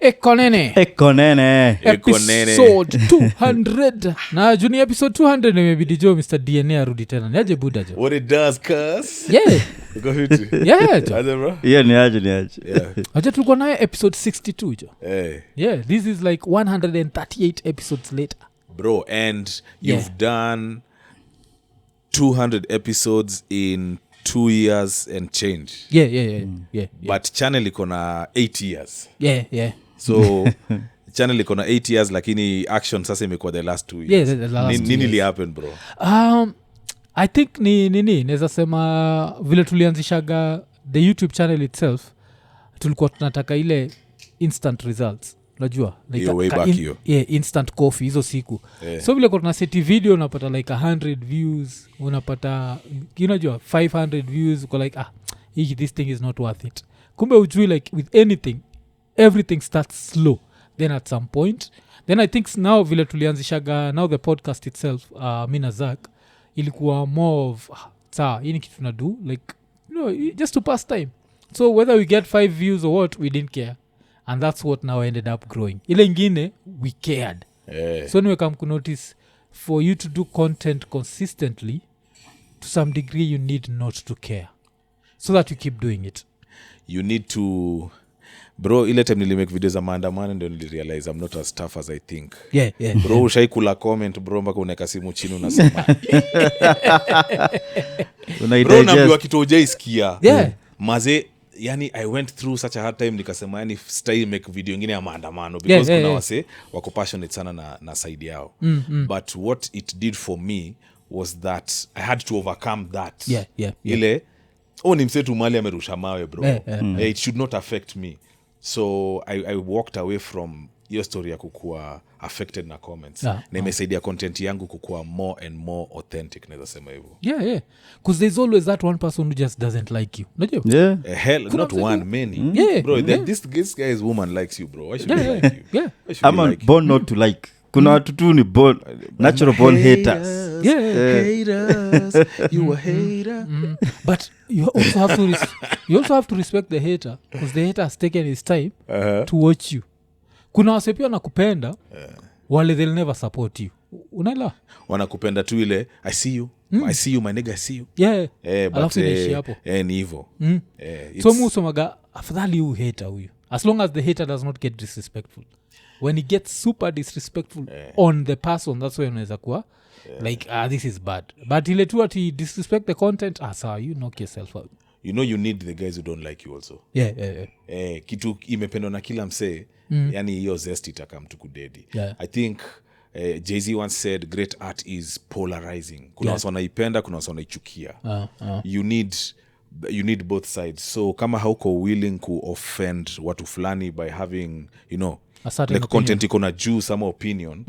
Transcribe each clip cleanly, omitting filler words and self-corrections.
Iko Nini. Episode 200. Na juni episode 200 nimebidi jo Mr. DNA arudi tena. Niaje buda jo. What it does, cuz. Yeah. Go hit. Yeah, jo. Aje bro? Yeah, niaje. Yeah. Aje tulikuwa nayo episode 62 jo. Hey. Yeah, this is like 138 episodes later. Bro, and you've done 200 episodes in 2 years and change. Yeah. But channel iko na 8 years. Yeah. So channel iko na 8 years lakini action sasa imekuwa the last 2 years. Yeah, the last 2 Nini years. li happen bro? I think nini naweza sema vile tulianzishaga the YouTube channel itself tulikuwa tunataka ile instant results. Unajua like way back hiyo. Yeah, instant coffee hizo siku. Yeah. So vile kuna seti video unapata like 100 views, unapata unajua 500 views, uko like this thing is not worth it. Kumbe ujui like with anything everything starts slow, then at some point then I think now vile tulianzishaga now the podcast itself mina Zach ilikuwa more of saa hii ni kitu tunadu like just to pass time, so whether we get 5 views or what we didn't care, and that's what now ended up growing. Ile ingine we cared. So anyway, come to notice for you to do content consistently to some degree you need not to care so that you keep doing it. You need to bro, ile time nilimake videos za maandamano ndio nilirealize I'm not as tough as I think. Yeah. Bro, ushaikula comment bro mpaka unaweka simu chini unasema. Bro, naambiwa kitu hujaisikia. Yeah. Maze, yani I went through such a hard time nikasema yani stay make video nyingine ya maandamano because kuna wase wako passionate sana na side yao. But what it did for me was that I had to overcome that. Yeah. Ile ni msetu mali amerusha mawe bro. It should not affect me. So I walked away from your story ya kukua affected na comments. Na imesaidia content yangu kukua more and more authentic, naweza sema hivyo. Yeah. Because there's always that one person who just doesn't like you. Unajua? Yeah. Hell, not one, many. Yeah. Bro, this guy's woman likes you, bro. Why should he like you? Yeah. Why should he I'm like you? born not to like. Kuna watu tu ni born natural born haters. Haters. You a hater. But you also have to respect the hater, because the hater has taken his time to watch you. Kuna wase pia nakupenda wale they'll never support you. Unaelewa? Wanakupenda tu ile I see you. I see you my nigga, I see you. Yeah. But Alafu inaishi hapo. ni hivyo. So musomaga afadhali you hater huyu, as long as the hater does not get disrespectful. When he gets super disrespectful on the person, that's when unaweza kuwa like this is bad. But ile tu ati disrespect the content, sawa, you knock yourself out. You know you need the guys who don't like you also. Yeah. Kitu imependwa na kila msee, yani hiyo zest itakam tu kudedi. Yeah. I think Jay-Z once said great art is polarizing. Kuna watu wanaipenda, kuna watu wanaichukia. You need both sides. So kama hauko willing to offend watu fulani by having, like content iko na juu some opinion,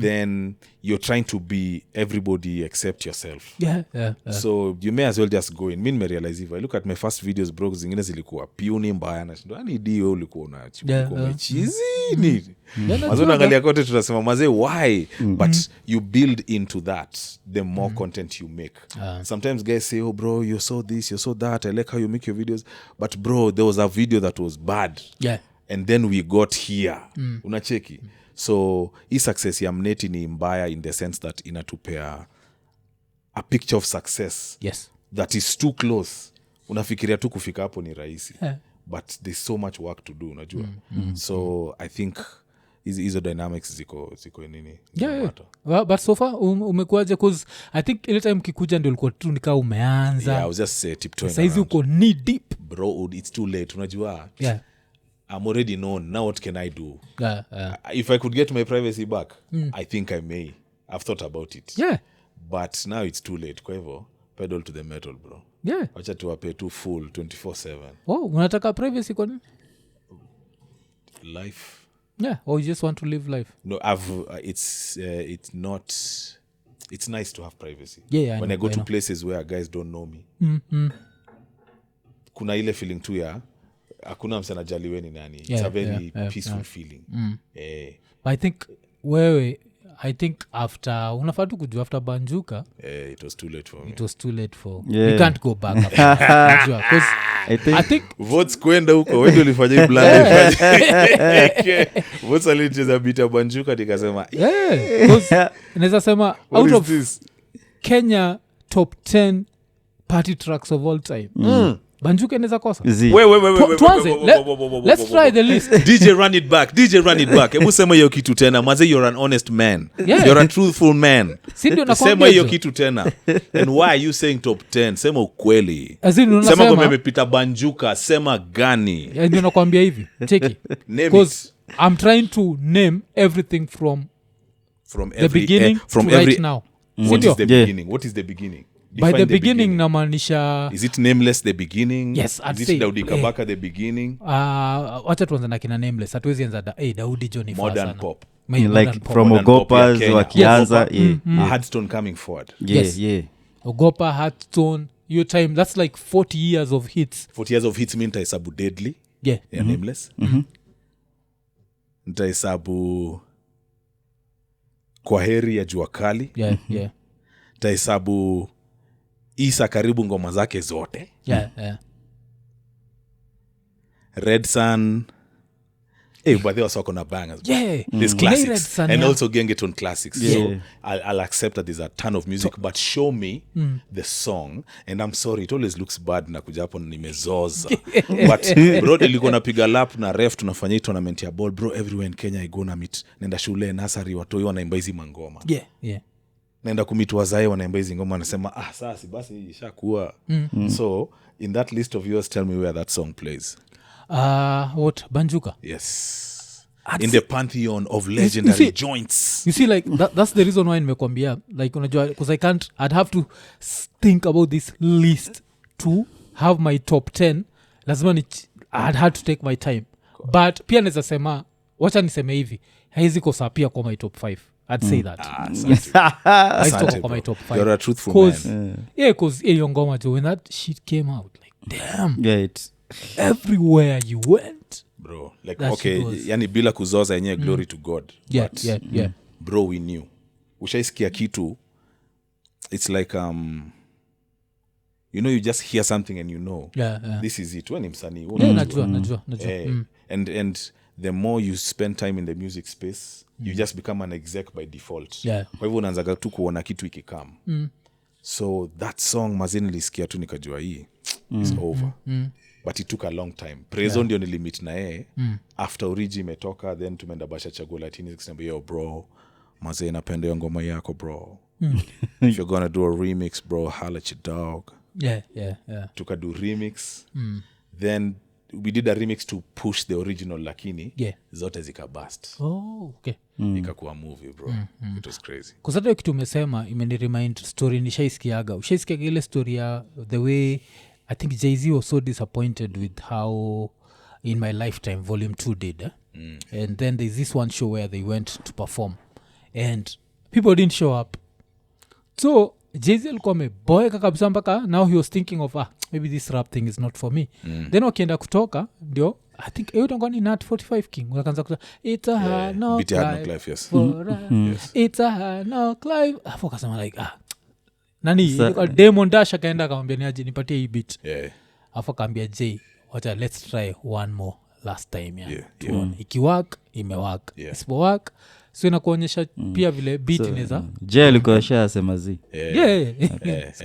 then you're trying to be everybody except yourself. Yeah. So you may as well just go in. Mimi nimerealize if I look at my first videos bro, zingine zilikuwa piuni mbaya na shindo yani dio ulikuwa unachipuko chizi ni mazo naangalia kote tunasema maze why, but you build into that the more content you make. Sometimes guys say, oh bro, you saw this, you saw that, I like how you make your videos, but bro, there was a video that was bad. Yeah. And then we got here. Unacheki. So hii success ya mneti ni mbaya in the sense that inatupea a picture of success. Yes. That is too close. Unafikiria tu kufika hapo ni rahisi. But there's so much work to do, unajua. So I think hizo dynamics ziko nini. Yeah. Well, but so far umekuaje, cause I think ile time kikuja ndio ulikuwa tu nikaa umeanza. Yeah, I was just tiptoeing. Saizi uko knee deep. Bro, it's too late, unajua. Yeah. I'm already known. Now what can I do? Yeah. If I could get my privacy back, I think I may. I've thought about it. Yeah. But now it's too late. Kwa hivyo, pedal to the metal, bro. Yeah. Wacha tuwape tu full 24/7. Oh, unataka privacy kwa nini? Life. Yeah, or you just want to live life? No, it's not. It's nice to have privacy. Yeah, when I go to places where guys don't know me. Kuna ile feeling tu ya hakuna msana jali weni nani. It's a very peaceful feeling. But I think wewe I think after unafaa tu kujua after Banjuka it was too late for me. it was too late for Yeah. we can't go back after Banjuka, 'cause I think votes kwenda huko wewe ndio ulifanya hii plan votes alicheza bita Banjuka nikasema yeah, 'cause naweza sema what out is of this Kenya top 10 party tracks of all time Banjuka inaweza kosa tuanze let's try the list DJ run it back hebu sema hiyo kitu tena maze you're an honest man Yeah. you're a truthful man si ndio sema nakwambia hiyo hizo. kitu tena and why are you saying top 10 sema ukweli As in, sema unasema- kwamba imepita Banjuka sema gani ndio nakwambia hivi cheki Name because I'm trying to name everything from from the every beginning from to every right now what Sindio? is the Yeah. beginning what is the beginning by Define the beginning namaanisha is it nameless the beginning Yes, I'd is it say, Daudi Kabaka the beginning wacha tuanze na kina nameless hatuwezi anza Daudi John modern pop like from Modern pop ya Ogopas Kenya. wakianza Ogopa, Hardstone coming forward Yes. Ogopa Hearthstone your time that's like 40 years of hits 40 years of hits mi nitahesabu Deadly yeah nameless nitahesabu Kwaheri ya Jua Kali yeah nitahesabu Isa karibu ngoma zake zote yeah Red Sun but they also wako na bangers yeah there's Red classics Sun, and yeah. also Gengeton classics Yeah. so I'll accept that there's a ton of music but show me the song and I'm sorry it always looks bad na kuja hapo nimezoza but bro nilikuwa napiga lap na ref tunafanya hii tournament ya ball bro everywhere in Kenya I go na meet nenda shule nasari watoi wanaimba hizi mangoma yeah naenda kumit wazae wanaimba hizi ngoma wanasema sasa basi ishakuwa so in that list of yours tell me where that song plays what Banjuka yes in the pantheon of legendary see- joints you see like that's the reason why nimekwambia like unajua because I'd have to think about this list to have my top 10 lazima I'd had to take my time but pia naweza sema wacha niseme hivi haizi kosa pia kwa my top 5 I'd say that Asante, kwa my bro. top 5 You're a truthful cause man. cause hiyo ngoma jo when that shit came out like damn yeah it's everywhere you went Bro like That okay shit was- yani bila kuzoza yenyewe glory to God yeah but yeah bro we knew ushaisikia kitu it's like you know you just hear something and you know yeah this is it we ni msanii yeah unajua. najua and the more you spend time in the music space you just become an exec by default Yeah. kwa hivyo unaanzaga tu kuona kitu ikikam so that song mazini nilisikia tu nikajua hii is over but it took a long time prezo ndio nilimit na yeye after origi imetoka then tumeenda basha chaguo latini zikisema yo bro mazee napenda hiyo ngoma yako bro if you're gonna do a remix bro holla at your dog yeah tukadu remix then we did a remix to push the original lakini Yeah. zote zikabust okay ikakuwa movie bro it was crazy kusata kitu umesema imeniremind story nishaisikiaga ushaisikiaga ile story ya the way I think Jay-Z was so disappointed with how in my lifetime volume 2 did and then there's this one show where they went to perform and people didn't show up so Jay-Z alikuwa ameboeka kabisa mpaka now he was thinking of maybe this rap thing is not for me then wakienda kutoka ndio I think ni nat 45 king wakaanza kusa it's a hard knock Beat Hard Knock life Life, yes. for us. It's a hard knock life afu akasema like nani Sa- Damon Dash akaenda akamwambia niaje nipatie hii beat yeah afu akaambia Jay wacha let's try one more last time Yeah, tuone ikiwak imewak Yeah. isipowak so inakuonyesha pia vile beat inaweza je alikuwa shasema zi yeah.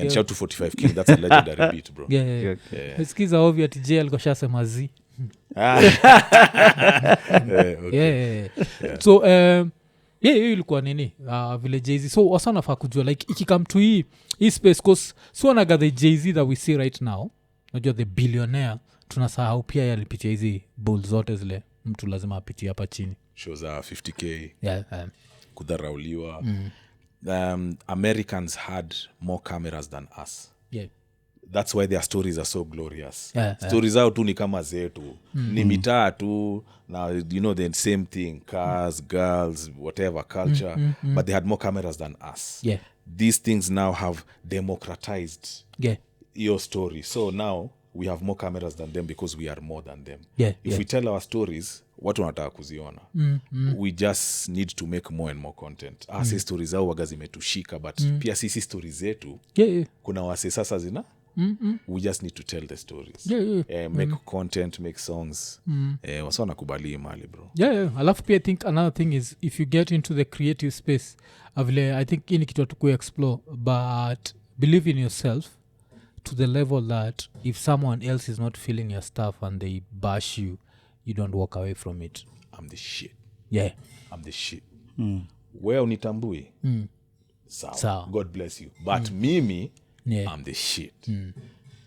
and shout to 45 king that's a legendary beat bro Yeah. Sikiza ovyo ati Jay alikuwa shasema zi okay. so hiyo ilikuwa nini vile Jay-Z so wasanafaa kujua like ikikam to hii space cause so naga the Jay-Z that we see right now najua the billionaire tunasahau pia yalipitia hizi bull zote zile mtu lazima apitie hapa chini show za 50k yeah, kudharauliwa Americans had more cameras than us yeah. that's why their stories are so glorious Yeah, stories zao tu ni kama zetu ni mitaa tu na you know the same thing cars girls whatever culture but they had more cameras than us Yeah. these things now have democratized Yeah. your story so now we have more cameras than them because we are more than them Yeah, if we tell our stories watu wanataka kuziona. We just need to make more and more content. Si stories zao waga zimetushika, but pia sisi stories zetu kuna wase sasa zina we just need to tell the stories. Make content, make songs. Wasa wanakubali mali bro. Alafu pia I think another thing is if you get into the creative space avile I think ini kitu tuku explore, but believe in yourself to the level that if someone else is not feeling your stuff and they bash you, you don't walk away from it. I'm the shit. I'm the shit. Wewe unitambui? Sawa. God bless you. But mimi I'm the shit.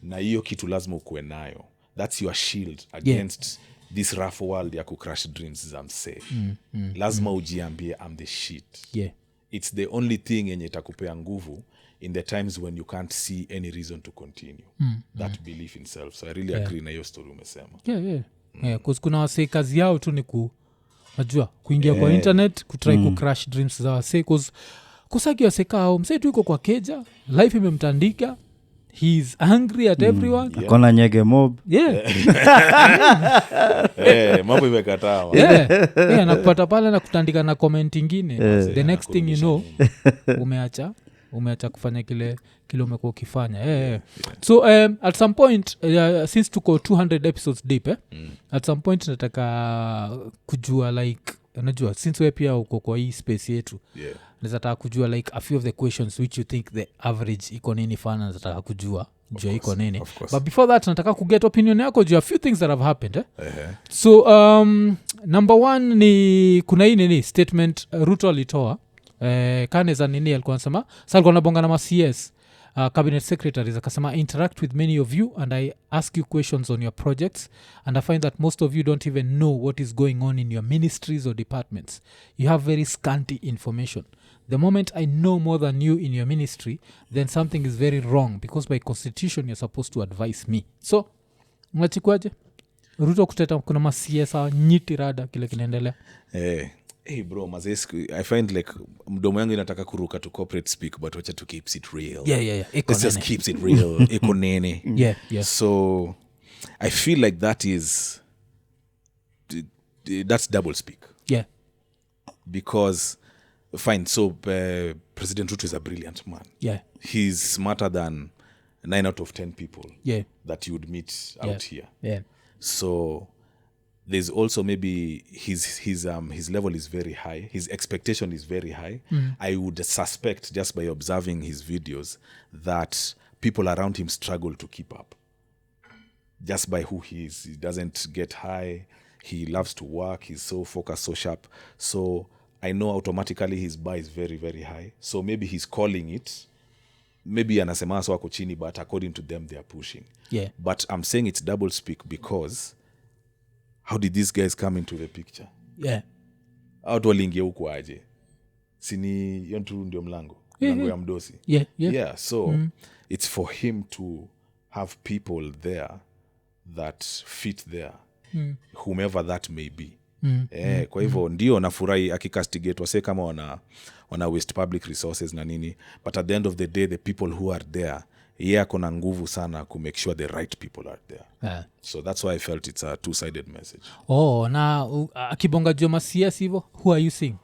Na hiyo kitu lazima ukuwe nayo. That's your shield against this rough world ya kucrush dreams za msee. Lazima ujiambie I'm the shit. It's the only thing yenye itakupea nguvu in the times when you can't see any reason to continue. That belief in self. So I really agree na hiyo story umesema. Cause kuna wasee kazi yao tu ni najua kuingia kwa internet kutry kucrush dreams za wasee cause kusaki wasee kao msee tu iko kwa keja, life imemtandika, he's angry at everyone. Akona nyege mob. Mambo imekataa. Nakupata pale na kutandika na comment ingine. The next thing you know umeacha kufanya kile umekuwa ukifanya. So at some point since tuko 200 episodes deep at some point nataka kujua like unajua since wewe pia uko kwa hii space yetu nataka kujua like a few of the questions which you think the average Iko Nini fan nataka kujua juu Iko Nini. But before that nataka kuget opinion yako juu a few things that have happened. So number one ni kuna hii nini statement Ruto alitoa Kaneza nini alikuwa anasema sasa alikuwa anabonga na CS cabinet secretaries akasema interact with many of you and I ask you questions on your projects and I find that most of you don't even know what is going on in your ministries or departments. You have very scanty information. The moment I know more than you in your ministry, then something is very wrong because by constitution you're supposed to advise me. So unachikwaje Ruto kuteta kuna masiasa nyiti rada kile kinaendelea? Hey bro, I find like mdomo yangu inataka kuruka to corporate speak, but wacha to keeps it real. Let's just keeps it real. Iko Nini. So I feel like that's double speak. Because fine, so President Ruto is a brilliant man. He's smarter than 9 out of 10 people that you would meet out here. So there's also maybe his level is very high, his expectation is very high. I would suspect just by observing his videos that people around him struggle to keep up just by who he is. He doesn't get high, he loves to work, he's so focused, so sharp. So I know automatically his bar is very, very high. So maybe he's calling it, maybe anasema so wako chini, but according to them they are pushing. But I'm saying it's double speak because how did these guys come into the picture? Watu waliingia huku aje? Sini yontu ndio mlango ya mdosi. So it's for him to have people there that fit there, whomever that may be. Kwa hivyo ndio nafurahi akikastigate wase kama wana waste public resources na nini, but at the end of the day the people who are there akona nguvu sana to make sure the right people are there. So that's why I felt it's a two-sided message. Na akibonga joma CS hivyo, who are you seeing?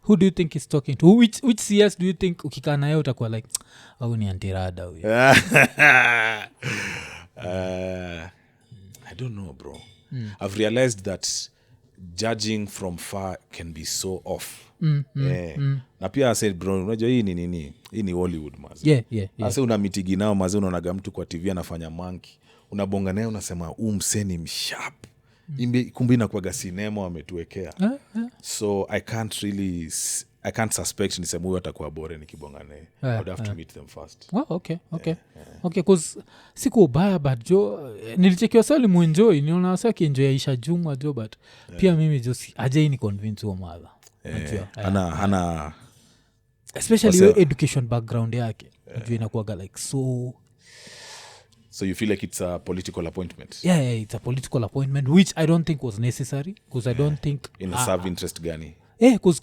Who do you think he's talking to? Which CS do you think ukikaa naye utakuwa like au ni antirada huyu? I don't know bro. I've realized that judging from far can be so off. Na pia I said bro, unajua hii ni nini? Hii ni Hollywood mazi. Asa una mitigi nao mazi, unaonaga mtu kwa TV anafanya monkey, unabonga naye unasema mseni msharp. Kumbe inakuwaga sinema wametuwekea. So I can't suspect niseme huyu atakuwa bore nikibonga naye. I would have to meet them first. Okay, cause siku ubaya but jo nilichekiwa swali muenjoy, niona sasa kienjoy Aisha Jumwa jo, but pia mimi jo aje ni convince wa mother. Hana especially your education background yake. Jo inakuwaga like so you feel like it's a political appointment? It's a political appointment which I don't think was necessary because I don't think in serve interest gani. Because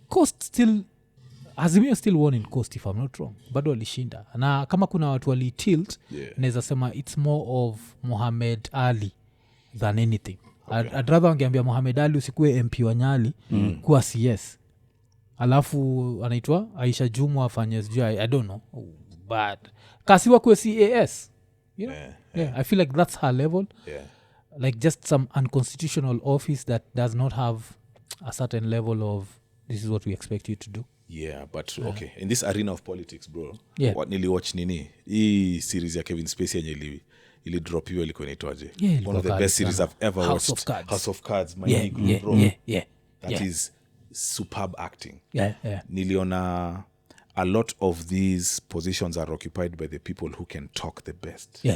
cost still Azimio still won in cost if I'm not wrong. Bado walishinda. Na kama kuna watu wali tilt, naweza sema it's more of Muhammad Ali than anything. I'd rather wangeambia Mohamed Ali usikue MP wa Nyali kuwa CS, alafu anaitwa Aisha Jumwa afanye sijui I don't know but kasiwa kuwe CAS, you know? I feel like that's her level. Like just some unconstitutional office that does not have a certain level of this is what we expect you to do. But okay, in this arena of politics bro, what niliwatch nini hii series ya Kevin Spacey yenye ili drop hiyo ilikuwa inaitwaje, one of the best series I've ever watched, House of Cards. My nigga, bro, that is superb acting. Niliona a lot of these positions are occupied by the people who can talk the best,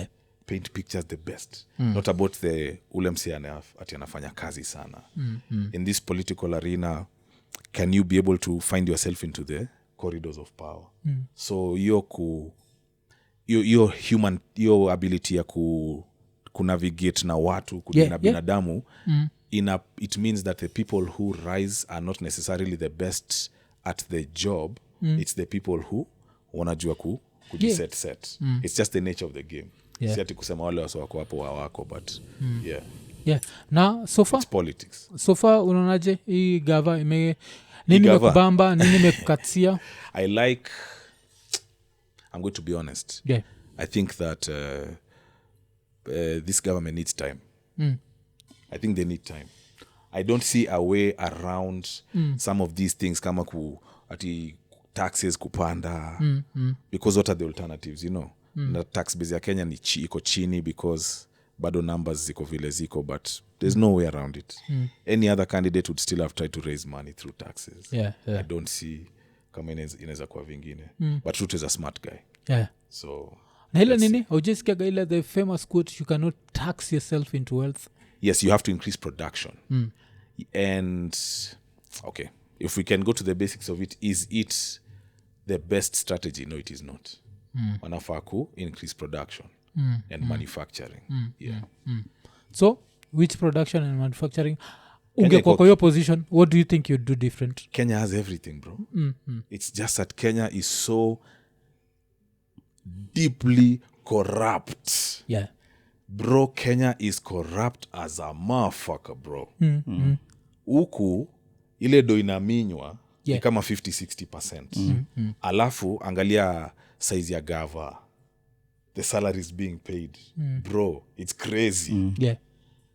paint pictures the best, not about the ule msi ati anafanya kazi sana. In this political arena, can you be able to find yourself into the corridors of power? So your human, your ability ya kunavigate na watu kudina binadamu, it means that the people who rise are not necessarily the best at the job. It's the people who wanajua kujiset. It's just the nature of the game. Si ati kusema wale wako hapo hawako, but na so far it's politics. So far unaonaje hii gava nini imekubamba, nini imekukatia? I'm going to be honest. I think that this government needs time. I think they need time. I don't see a way around some of these things kama ati taxes kupanda, because what are the alternatives, you know? Na tax base ya Kenya ni iko chini because bado numbers ziko vile ziko, but there's no way around it. Any other candidate would still have tried to raise money through taxes. I don't see kama inaweza kuwa vingine. But Ruto is a smart guy. So na ile nini ujisikiaga ile the famous quote, you cannot tax yourself into wealth. Yes, you have to increase production. And okay, if we can go to the basics of it, is it the best strategy? No, it is not. Wanafaa ku increase production and manufacturing. So which production and manufacturing ungekuwa kwa your position, what do you think you'd do different? Kenya has everything, bro. It's just that Kenya is so deeply corrupt. Bro, Kenya is corrupt as a motherfucker, bro. Huku ile do inaminywa ni kama 50-60%. Alafu angalia size ya gava, the salary is being paid. Bro, it's crazy.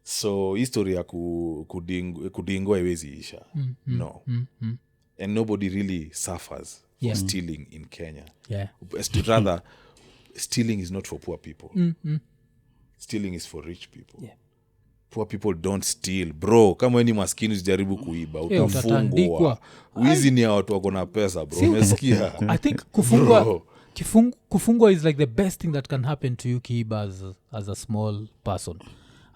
So history ya kudingwa iwezi isha. No. And nobody really suffers for stealing in Kenya. Rather, stealing is not for poor people. Stealing is for rich people. Poor people don't steal, bro. Kama ni maskini usijaribu kuiba, utafungwa. Wizi ni ya watu wako na pesa, bro. Umesikia? I think kufungwa is like the best thing that can happen to you kiiba as a small person.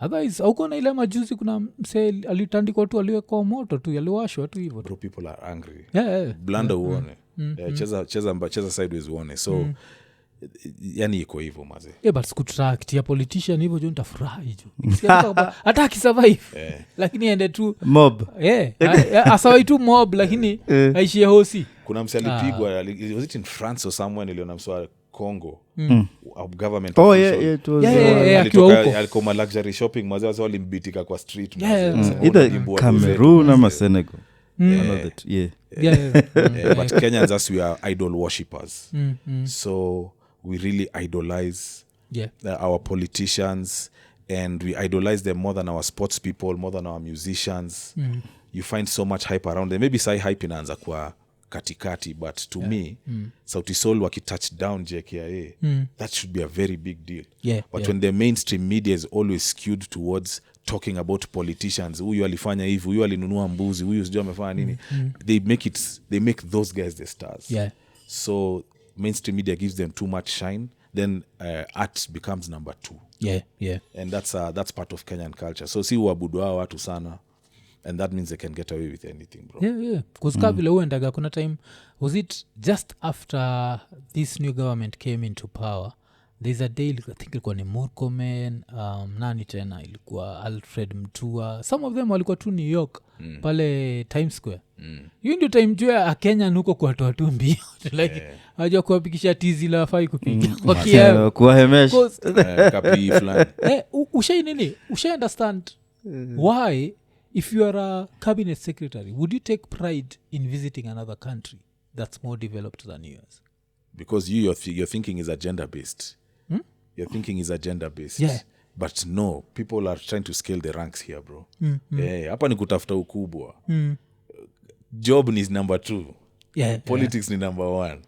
Otherwise auko na ile majuzi kuna mse alitandikwa tu, aliwekwa moto tu, aliwashwa tu hivyo. Bro, people are angry. Blanda uone. Cheza sideways uone. So yani iko hivyo maze. But sikutract ya politician hivyo jo nitafurahi jo. Hata akisurvive. Lakini ende tu mob. Asawa tu mob lakini aishie hosi. Kuna mse alipigwa, was it in France or somewhere, niliona mswa Congo. Government it was alikuwa luxury shopping maze, wasa walimbitika kwa street maze. Either Cameroon ama Senegal. But Kenyans, as we are idol worshippers. So we really idolize our politicians, and we idolize them more than our sports people, more than our musicians. You find so much hype around them. Maybe sai hype inaanza kwa katikati, but to me, Sauti Sol wakitouch down JKIA, that should be a very big deal. But when the mainstream media is always skewed towards talking about politicians, huyu alifanya hivi, huyu alinunua mbuzi, huyu sijui amefanya nini, they make those guys the stars. So mainstream media gives them too much shine, then art becomes number 2. And that's part of Kenyan culture. So si uabudu hao watu sana, and that means they can get away with anything, bro. Because vile uendaga kuna time, was it just after this new government came into power, there's a day, I think ilikuwa ni Murkomen, nani tena ilikuwa Alfred Mtua, some of them walikuwa tu New York pale Times Square. Hiyo ndio time jua a Kenya nuko kwa watu mbio like haja kuapikisha tizi la fai kupiga kwa hemesha kapi fulani. Ushay nini, ushay understand why if you are a cabinet secretary would you take pride in visiting another country that's more developed than yours? Because your thinking is agenda based. Your thinking is agenda based. Yeah. But no, people are trying to scale the ranks here, bro. Hapa ni kutafuta ukubwa. Job is number 2. Politics ni number 1.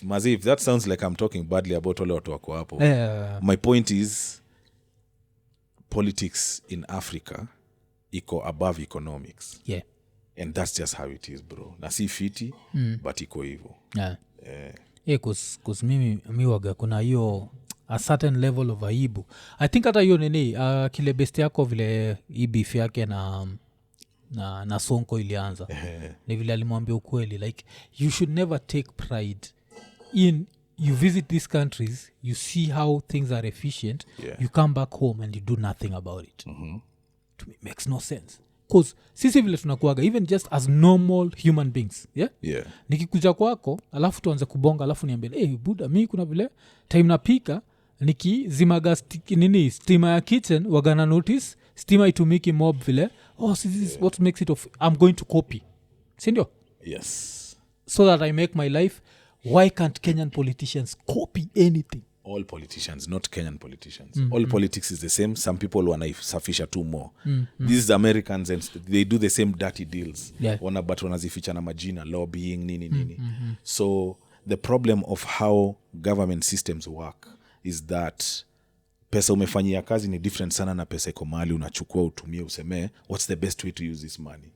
Mazi, if that sounds like I'm talking badly about wale watu wako hapo. My point is politics in Africa iko above economics. And that's just how it is, bro. Na si fiti, but iko hivyo. Cause mimi waga kuna hiyo a certain level of aibu. I think hata hiyo nini kile best yako vile hii beef yake na Sonko ilianza. Ni vile alimwambia ukweli like you should never take pride in you visit these countries, you see how things are efficient, you come back home and you do nothing about it. To me makes no sense. Cause sisi vile tunakuaga even just as normal human beings, nikikuja kwako alafu tuanze kubonga alafu niambie buda mi kuna vile time napika nikizimaga stima ya kitchen wagana notice stima itumiki mob vile this is what makes it I'm going to copy, sindio? Yes. So that I make my life. Why can't Kenyan politicians copy anything? All politicians, not Kenyan politicians. All politics is the same. Some people wanasafisha two more. These Americans, and they do the same dirty deals. But wanazificha na majina, lobbying, nini. So the problem of how government systems work is that pesa umefanyia kazi ni different sana na pesa iko mahali unachukua utumie useme what's the best way to use this money.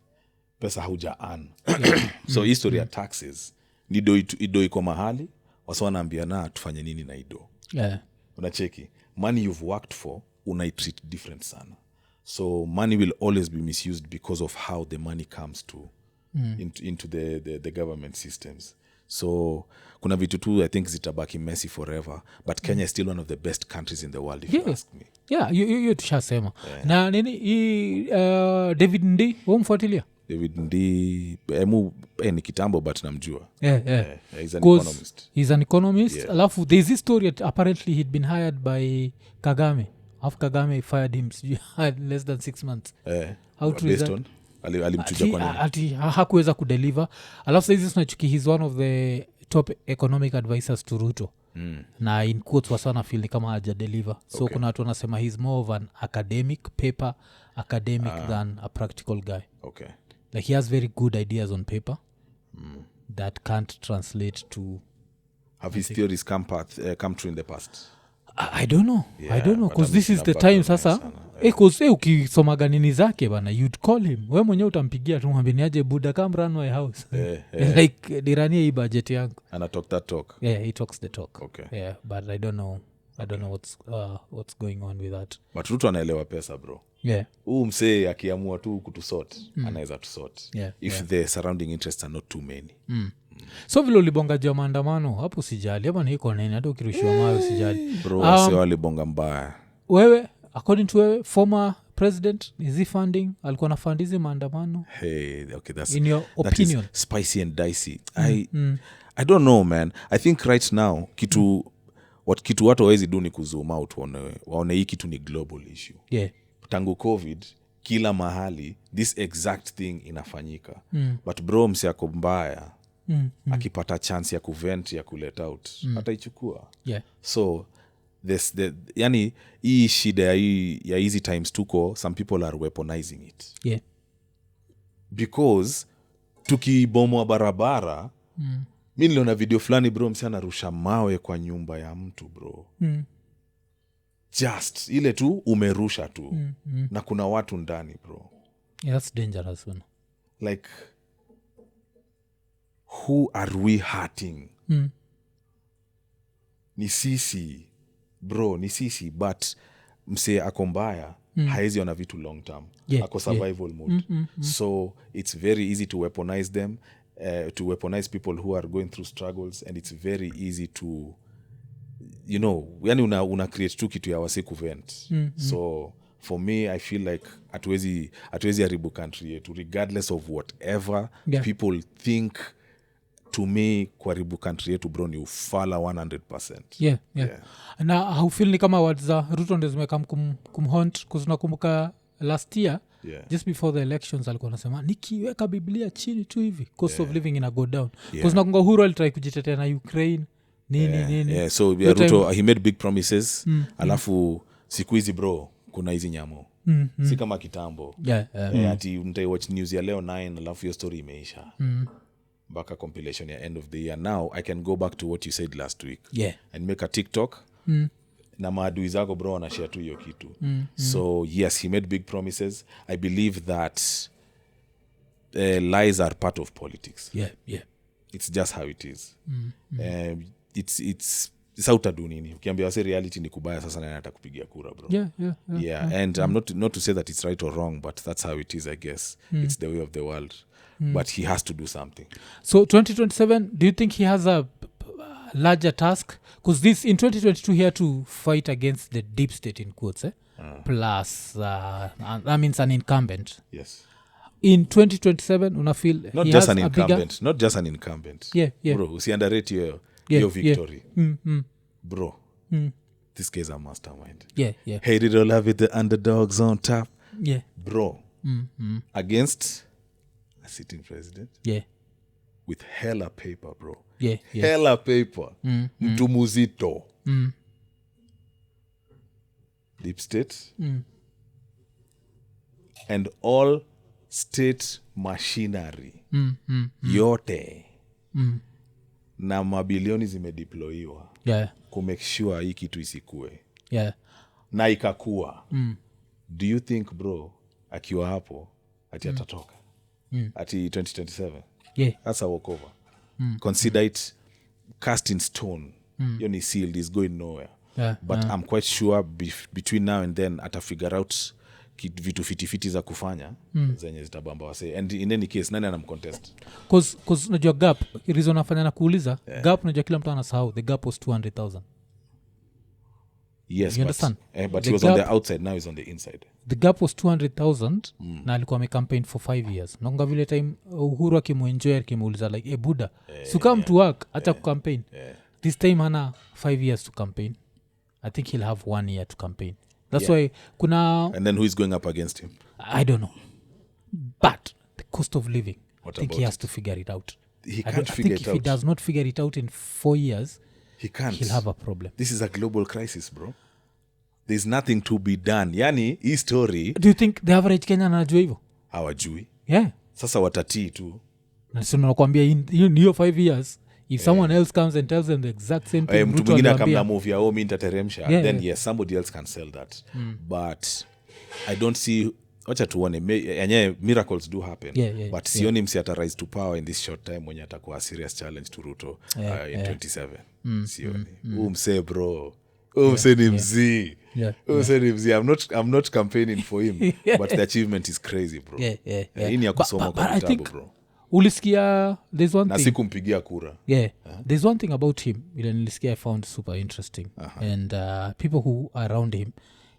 Pesa hauja earn. So history ya taxes ido iko mahali wasa wanaambia na tufanye nini na ido. Unacheki money you've worked for unaitreat different sana. So money will always be misused because of how the money comes to into the government systems. So kuna vitu tu I think zitabaki messy forever, but Kenya is still one of the best countries in the world if you ask me. You tushasema. Na nini David Ndi umfuatilia? David Ndi ni kitambo but namjua. He's an economist. He's an economist. Alafu there's this story that apparently he'd been hired by Kagame. After Kagame fired him less than 6 months. How true is that? Alimchuja kwa nini? Hakuweza kudeliver. Alafu saizi tunachuki he's one of the top economic advisors to Ruto. Na in quotes wasana feel ni kama haja deliver. So kuna watu wanasema he's more of an academic than a practical guy. Like he has very good ideas on paper that can't translate to. Have his theories come true in the past? I don't know. Because this is the time sasa. Cause ukisomaga nini zake bana you'd call him. We mwenyewe utampigia tu mwambie niaje buda come run my house. Like dirania hii budget yangu. And I talk that talk. He talks the talk. But I don't know what's going on with that. But Ruto anaelewa pesa bro. Msee akiamua tu kutusort anaweza tusort if the surrounding interests are not too many. So vile ulibonga jua maandamano hapo sijali hapa ni Iko Nini hata ukirushiwa mawe sijali bro. Sio walibonga mbaya. Wewe according to wewe former president is he funding alikuwa na fund hizi maandamano? That's in your opinion that is spicy and dicey. I don't know man. I think right now kitu watu hawezi do ni kuzoom out waone hii kitu ni global issue. Tangu COVID kila mahali this exact thing inafanyika. But bro msiako mbaya akipata chance ya kuvent ya kulet out ataichukua. So yani hii shida ya hizi times tuko some people are weaponizing it. Because tukibomwa barabara mi niliona video fulani bro msi anarusha mawe kwa nyumba ya mtu bro. Just ile tu umerusha tu na kuna watu ndani bro. That's dangerous one. Like who are we hurting? Ni sisi bro, ni sisi. But mse ako mbaya haezi ona vitu long term. Ako survival mode. So it's very easy to weaponize them, to weaponize people who are going through struggles, and it's very easy to yani una create tu kitu ya wase kuvent. So for me I feel like hatuwezi haribu country yetu regardless of whatever people think to me kuharibu country yetu bro ni ufala 100%. Yeah. Na haufil ni kama words za Ruto ndio zimekam kumhunt kuznakumbuka last year just before the elections alikuwa anasema nikiweka Biblia chini tu hivi cost of living ina go down kuznakunga Uhuru alitry kujitetea na Ukraine nini. So Ruto he made big promises alafu siku hizi bro kuna hizi nyamo si kama kitambo ati mtaiwatch news ya leo 9 alafu hiyo story imeisha mpaka compilation ya end of the year. Now I can go back to what you said last week and make a TikTok na maadui zako bro wanashare tu hiyo kitu so yes he made big promises. I believe that lies are part of politics. It's just how it is. It's sautadu nini ukiambia wase reality ni kubaya sasa na atakupigia kura bro. And I'm not to say that it's right or wrong but that's how it is I guess. It's the way of the world. But he has to do something. So 2027 do you think he has a larger task because this in 2022 he had to fight against the deep state in quotes plus that means an incumbent. Yes. In 2027 una feel not he just has an a incumbent not just an incumbent bro usiunderrate your victory bro this guy's a mastermind. Hate it or love it the underdogs on top bro against a sitting president with hella paper bro hella paper mtu muzito deep state and all state machinery yote na mabilioni zimedeployiwa kumake sure hii kitu isikue na ikakua do you think bro akiwa hapo ati atatoka ati 2027 that's a walkover. Consider it cast in stone. You're sealed, is going nowhere. But I'm quite sure between now and then atafigure out vitu fitifiti za kufanya zenye zitabamba wase. And in any case nani anamcontest? Cause unajua gap reason nafanya na kuuliza gap unajua kila mtu anasahau the gap was 200,000. Yes, you understand? But he was on the outside, now he's on the inside. The gap was 200,000 na alikuwa amecampaign for 5 years. Naonga vile time Uhuru akimuenjoy akimuuliza like buda so come to work acha kucampaign. This time hana 5 years to campaign. I think he'll have 1 year to campaign. That's why kuna and then who is going up against him? I don't know. But the cost of living What I think about he has to figure it out. He can't figure it if out. he does not figure it out in 4 years He can't. he'll have a problem. This is a global crisis, bro. There's nothing to be done. Yani hii story Do you think the average Kenyan anajua hivyo? hawajui. Yeah. Sasa watatii tu. Na sio nakwambia hiyo 5 years if someone else comes and tells them the exact same thing Mtu mwingine akamna move ya mimi nitateremsha then yes somebody else can sell that. But I don't see wacha tuone yenyewe miracles do happen but sioni msi ata rise to power in this short time mwenye atakuwa a serious challenge to Ruto in 27 sioni mse bro mse ni mzee I'm not campaigning for him but the achievement is crazy bro hii ni ya kusoma kwa kitabu bro ulisikia there's one na thing sikumpigia kura there's one thing about him ile nilisikia I found super interesting and people who are around him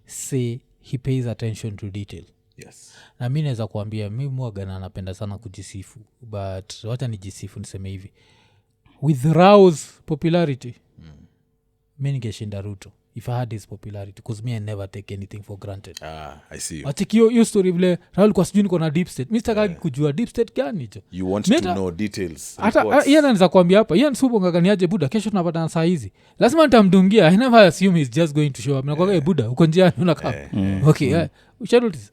say he pays attention to detail. Yes. Na mi naweza kuambia mi mwagana anapenda sana kujisifu but wacha nijisifu niseme hivi with Rao's popularity mi ningeshinda Ruto if I had his popularity because me I never take anything for granted. I see you. Atikio hiyo story vile Raul kwa sijui niko na deep state Mr. Kagi kujua deep state gani hicho You want to know details. hata yeye anaweza kuambia hapa yeye nsupo ngaganiaje buda kesho tunapata saa hizi lazima nitamdungia I never assume he's just going to show up nakwambia buda uko njiani unakaa okay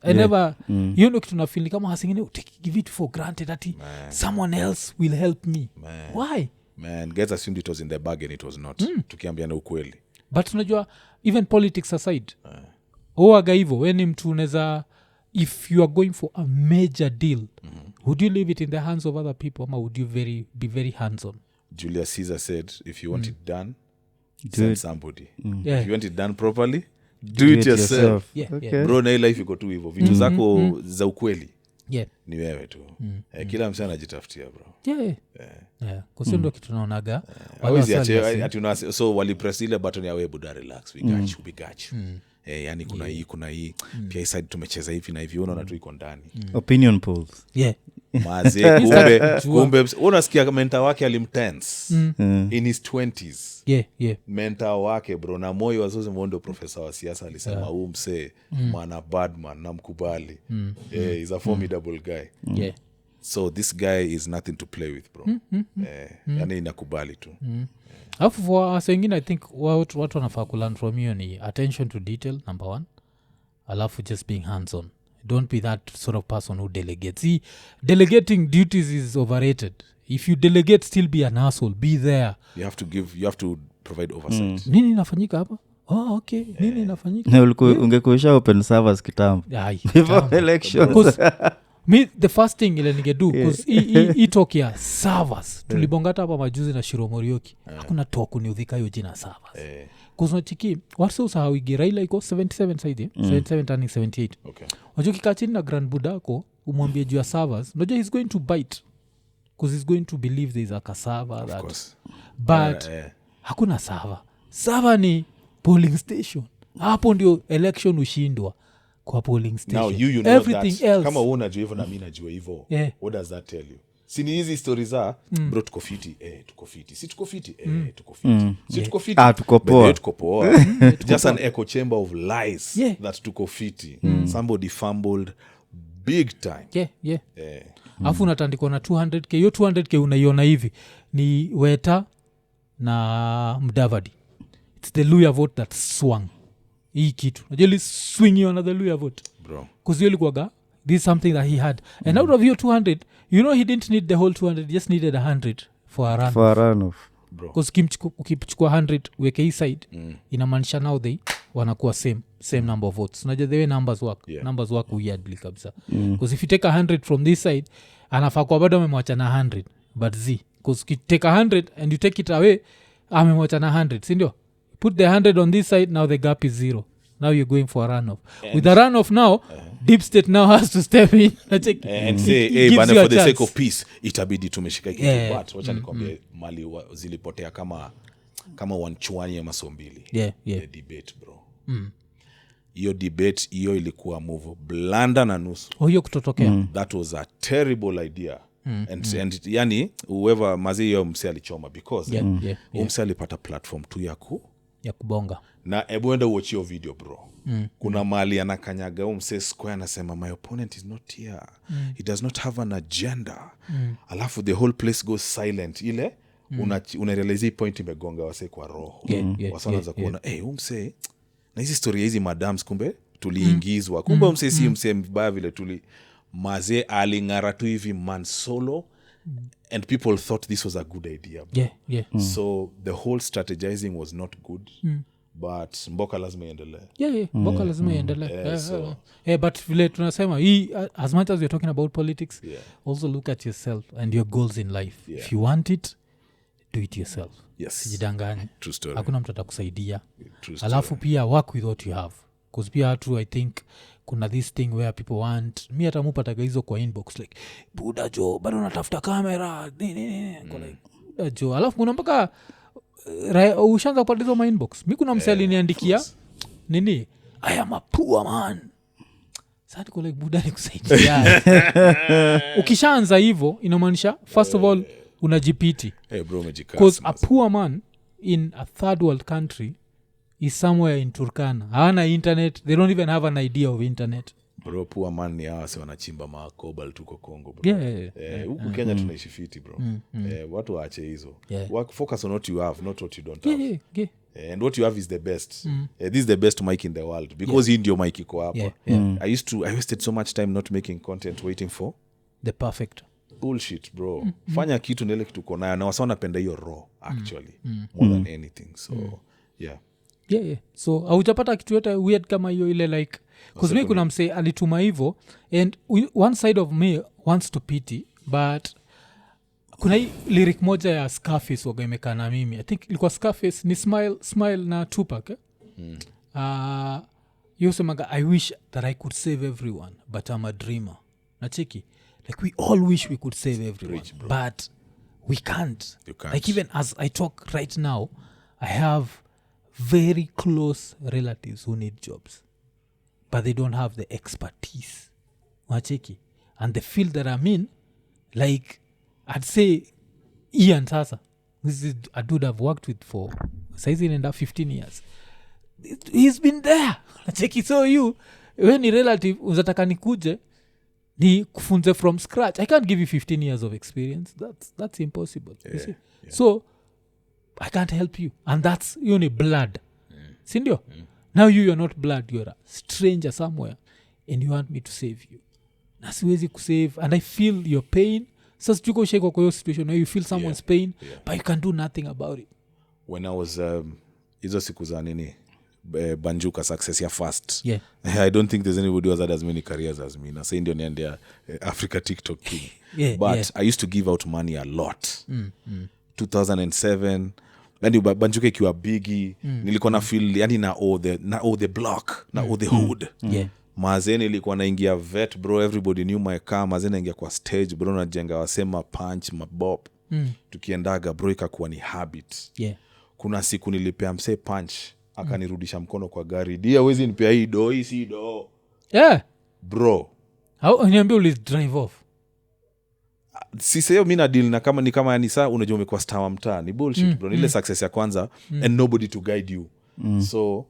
I never you know kitu na feel kama hasingine give it for granted ati someone else will help me why man gets assumed it was in the bargain it was not tukiambiana ukweli but unajua even politics aside oaga hivyo weni mtu unaweza if you are going for a major deal would you leave it in the hands of other people ama would you be very hands on? Julius Caesar said if you want it done send somebody if you want it done properly do it yourself. Bro na hii life iko tu hivyo vitu zako za ukweli ni wewe tu kila msana anajitafutia bro kusio ndo kitu naonaga so walipress ile button ya we buda relax we got you yani kuna hii pia side tumecheza hivi na hivi unaona tu iko ndani opinion polls maze kumbe unasikia menta wake alimtense in his 20s. Yeah. Menta wake bro na moyo wazozi mondo profesa wa siasa alisema huu msee mana badman na mkubali. He's a formidable guy. Yeah. So this guy is nothing to play with bro. Yani inakubali tu. Alafu for us wengine I think watu wanafaa kulearn from you ni attention to detail number 1. Alafu just being hands on. Don't be that sort of person who delegates. See, delegating duties is overrated. If you delegate, still be an asshole. Be there. You have to provide oversight. Nini inafanyika hapa? Oh, okay. Nini inafanyika? Na ungekuisha open servers kitambo before elections. Because me the first thing ile ningedo because i talk ya servers tulibongata hapa majuzi na Shiro Morioki. Hakuna talk ni udhika hiyo jina servers. Kuznotiki what's also how we get Raila iko 77 side 77 turning 78. Okay. Unajua kikaa chini na grand budako umwambie juu ya servers. Unajua he's going to bite because he's going to believe there is a server that. Of course. But hakuna server ni polling station. Hapo ndio election ushindwa kwa polling station. Now you know everything that. Else Kama unajua hivyo na mimi najua hivyo. What does that tell you? Sini hizi stories za bro tuko fiti tuko fiti si tuko fiti tuko fiti si tuko fiti tuko poa just an echo chamber of lies that tuko fiti. Somebody fumbled big time. Afu unatandikwa na 200k. Hiyo 200k unaiona hivi ni Weta na Mudavadi. It's the Luya vote that swung hii kitu. Unajua ili swing on the Luya vote bro because yule kwaga this is something that he had and out of your 200 you know he didn't need the whole 200, he just needed 100 for a run off bro because ukichukua 100 weke hii side inamaanisha now they wanakuwa same number of votes. Unajua the way numbers work weirdly kabisa because if you take 100 from this side anafaa kwa bado amemwacha na 100 but because ukitake 100 and you take it away amemwacha na 100 si ndio? Put the 100 on this side, now the gap is 0. Now you're going for a runoff. With a runoff now, deep state now has to step in and say hey bana for the sake of peace itabidi tumeshika kitu but wacha nikwambie mali zilipotea kama wanchuani ya masombili. The debate bro. Hiyo debate hiyo ilikuwa move blanda na nusu. Hiyo kutotokea. That was a terrible idea. And yani whoever mazi hiyo mse alichoma because mse alipata platform tu ya kubonga na ebuenda watch your video bro. Kuna mali anakanyaga mse square anasema my opponent is not here. He does not have an agenda. Alafu the whole place goes silent. Ile unarealize point imegonga wase kwa roho. Wasanza kuona mse na hizi story hizi madams kumbe tuliingizwa. Kumbe mse si mse mbaya vile maze alingara tu hivi man solo and people thought this was a good idea. So the whole strategizing was not good. But mboka lazima iendelee. Mboka lazima iendelee. But vile tunasema hii as much as you're talking about politics also look at yourself and your goals in life. If you want it, do it yourself. Sijidanganye. True story. Hakuna mtu atakusaidia. Alafu pia work with what you have. Because pia hatu I think kuna this thing where people want mi hata mupataga hizo kwa inbox like buda jo bado natafuta kamera buda jo. Alafu kuna mpaka ushaanza kupata hizo ma inbox. Mi kuna msali niandikia nini I am a poor man. Sasa niko like buda nikusaidia. Ukishaanza hivyo inamaanisha first of all unajipiti. Bro umejikasa. Because a poor man in a third world country is somewhere in Turkana. Hawana internet. They don't even have an idea of internet. Bro, poor man ni hawa se wanachimba makobal tuko Kongo bro. Huku Kenya tunaishi fiti bro. Watu waache hizo. Focus on what you have, not what you don't have. And what you have is the best. This is the best mic in the world because hii ndio mic iko hapa. I wasted so much time not making content waiting for the perfect bullshit bro. Fanya kitu nile kitu uko nayo na wasa wanapenda hiyo raw actually more than anything. So so haujapata kitu yote weird kama hiyo ile like because me kuna mse alituma hivyo and one side of me wants to pity but kuna hii lyric moja ya Scarface waga imekaa na mimi. I think ilikuwa Scarface ni smile na Tupac yosemaga I wish that I could save everyone but I'm a dreamer. Nacheki like we all wish we could save everyone but we can't. Like even as I talk right now I have very close relatives who need jobs but they don't have the expertise. Wacheki and the field that I'm in like I'd say Ian sasa, this is a dude I've worked with for saizi inaenda 15 years. He's been there. Cheki, so you when ni relative unataka nikuje ni kufunze from scratch. I can't give you 15 years of experience. That's impossible. You see? So I can't help you, and that's only blood. Sindio? Now you're not blood, you're a stranger somewhere and you want me to save you. Na siwezi kusave, and I feel your pain. Sasa tuko sheko kwa hiyo situation where you feel someone's pain, but you can do nothing about it. When I was hizo siku za nini Banjuka success ya fast, I don't think there's anybody who has had as many careers as me. Na say ndio niende Africa TikTok king. But I used to give out money a lot. 2007 yani Banjuka ikiwa bigi, nilikuwa na feel yani na all the block, na all the hood. Mazeni ilikuwa naingia vet bro, everybody knew my car. Mazeni naingia kwa stage bro, najenga wasema punch mabop. Tukiendaga bro ikakuwa ni habit. Kuna siku nilipea mse punch, akanirudisha mkono kwa gari. Dia wezi nipea hii do, hii si do. Bro. How niambia uli drive off? Sisi hiyo mimi na deal na kama ni kama yani saa unajua umekuwa star wa mtaa. Ni bullshit bro. Ile success ya kwanza and nobody to guide you. So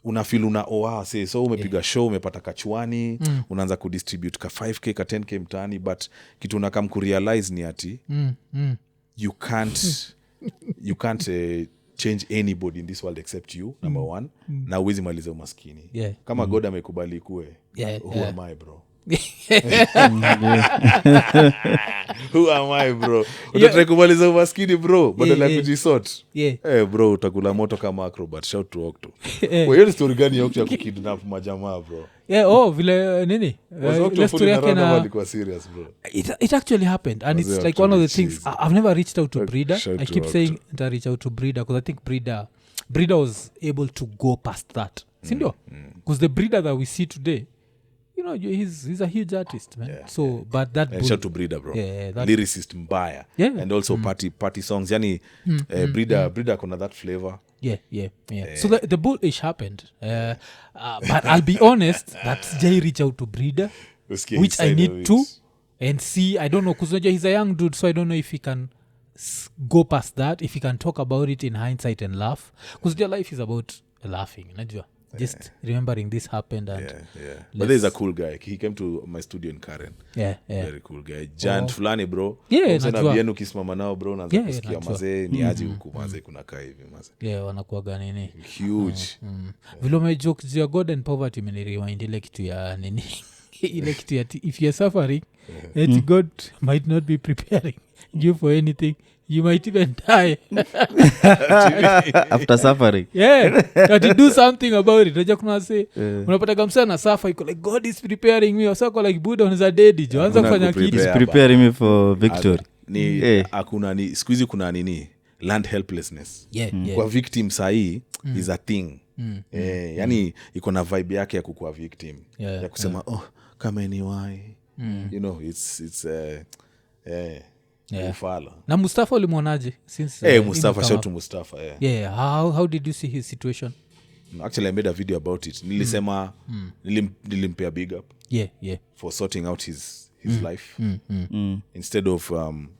unafeel say so umepiga show, umepata kachuani, unaanza kudistribute ka 5k ka 10k mtaani, but kitu unakam kurealize ni ati you can't change anybody in this world except you, number one. Na uwezi maliza umaskini. Kama God amekubali kuwe, who am I bro? Who am I bro? Utataka kumaliza umaskini bro, badala ya kujisort. Bro utakula moto kama acrobat. Shout to Octo. Wewe story gani ya Octo ya kukidnap majamaa bro? Vile nini? Ile story yake na walikuwa serious bro. It actually happened, and it's like one of the things I've never reached out to Brida. I keep saying to reach out to Brida because I think Brida was able to go past that. Sindio? Because the Brida that we see today, you know, he's a huge artist, man. So but that shout to Brida bro. Lyricist mbaya. And also party songs. Yani Brida kuna that flavor. So the bullish happened. But I'll be honest, that's Jay reach out to Brida, which I need to and see. I don't know, because he's a young dude, so I don't know if he can go past that, if he can talk about it in hindsight and laugh, because their life is about laughing, najua. Just remembering this happened. And but there's a cool guy. He came to my studio in Karen. Very cool guy. Giant fulani bro. Sana bienu kisimama nao bro, naanza kusikia mazee ni aje huku mazee kuna kaa hivi mazee. Wanakuwa gani nini? Huge. Vile umejoke ya God and poverty imenirewind ile kitu ya nini? Ile kitu ya if you're suffering, God might not be preparing you for anything. You might even die after suffering. But you do something about it. Raja kuna say unapata kamsa na suffer, iko like God is preparing me, wasako like Buddha on the dead jo anza kufanya kitu, is preparing me for victory. Hakuna ni squeeze kuna nini land helplessness. Kwa victim sahi is a thing. Yani iko na vibe yake ya kukua victim, ya kusema kama anyway you know it's na Mustafa ulimwonaje since Mustafa, shout to Mustafa. How did you see his situation? Actually I made a video about it. Nilisema nilimpea big up for sorting out his life instead of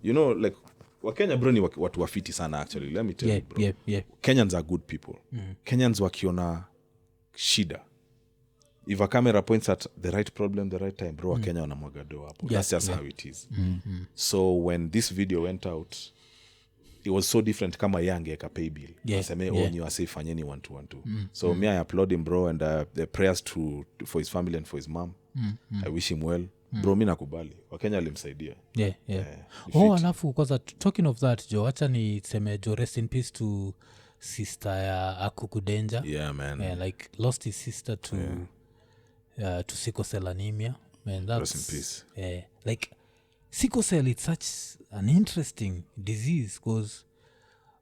you know like Wakenya bro ni watu wafiti sana actually. Let me tell you bro. Kenyans are good people. Kenyans wakiona shida, if a camera points at the right problem the right time bro, Wakenya wanamwaga do hapo. That's just how it is. So when this video went out, it was so different kama yange eka pay bill. Aseme onyu ase fanyeni 1-2-1-2. So me I applaud him bro, and the prayers for his family and for his mom. I wish him well. Bro mi nakubali Wakenya alimsaidia. Alafu kwanza talking of that jo, acha ni seme jo, rest in peace to sister ya Akuku Danger. Man. Like lost his sister to sickle cell anemia. Man, that's rest in peace. Like sickle cell, it's such an interesting disease because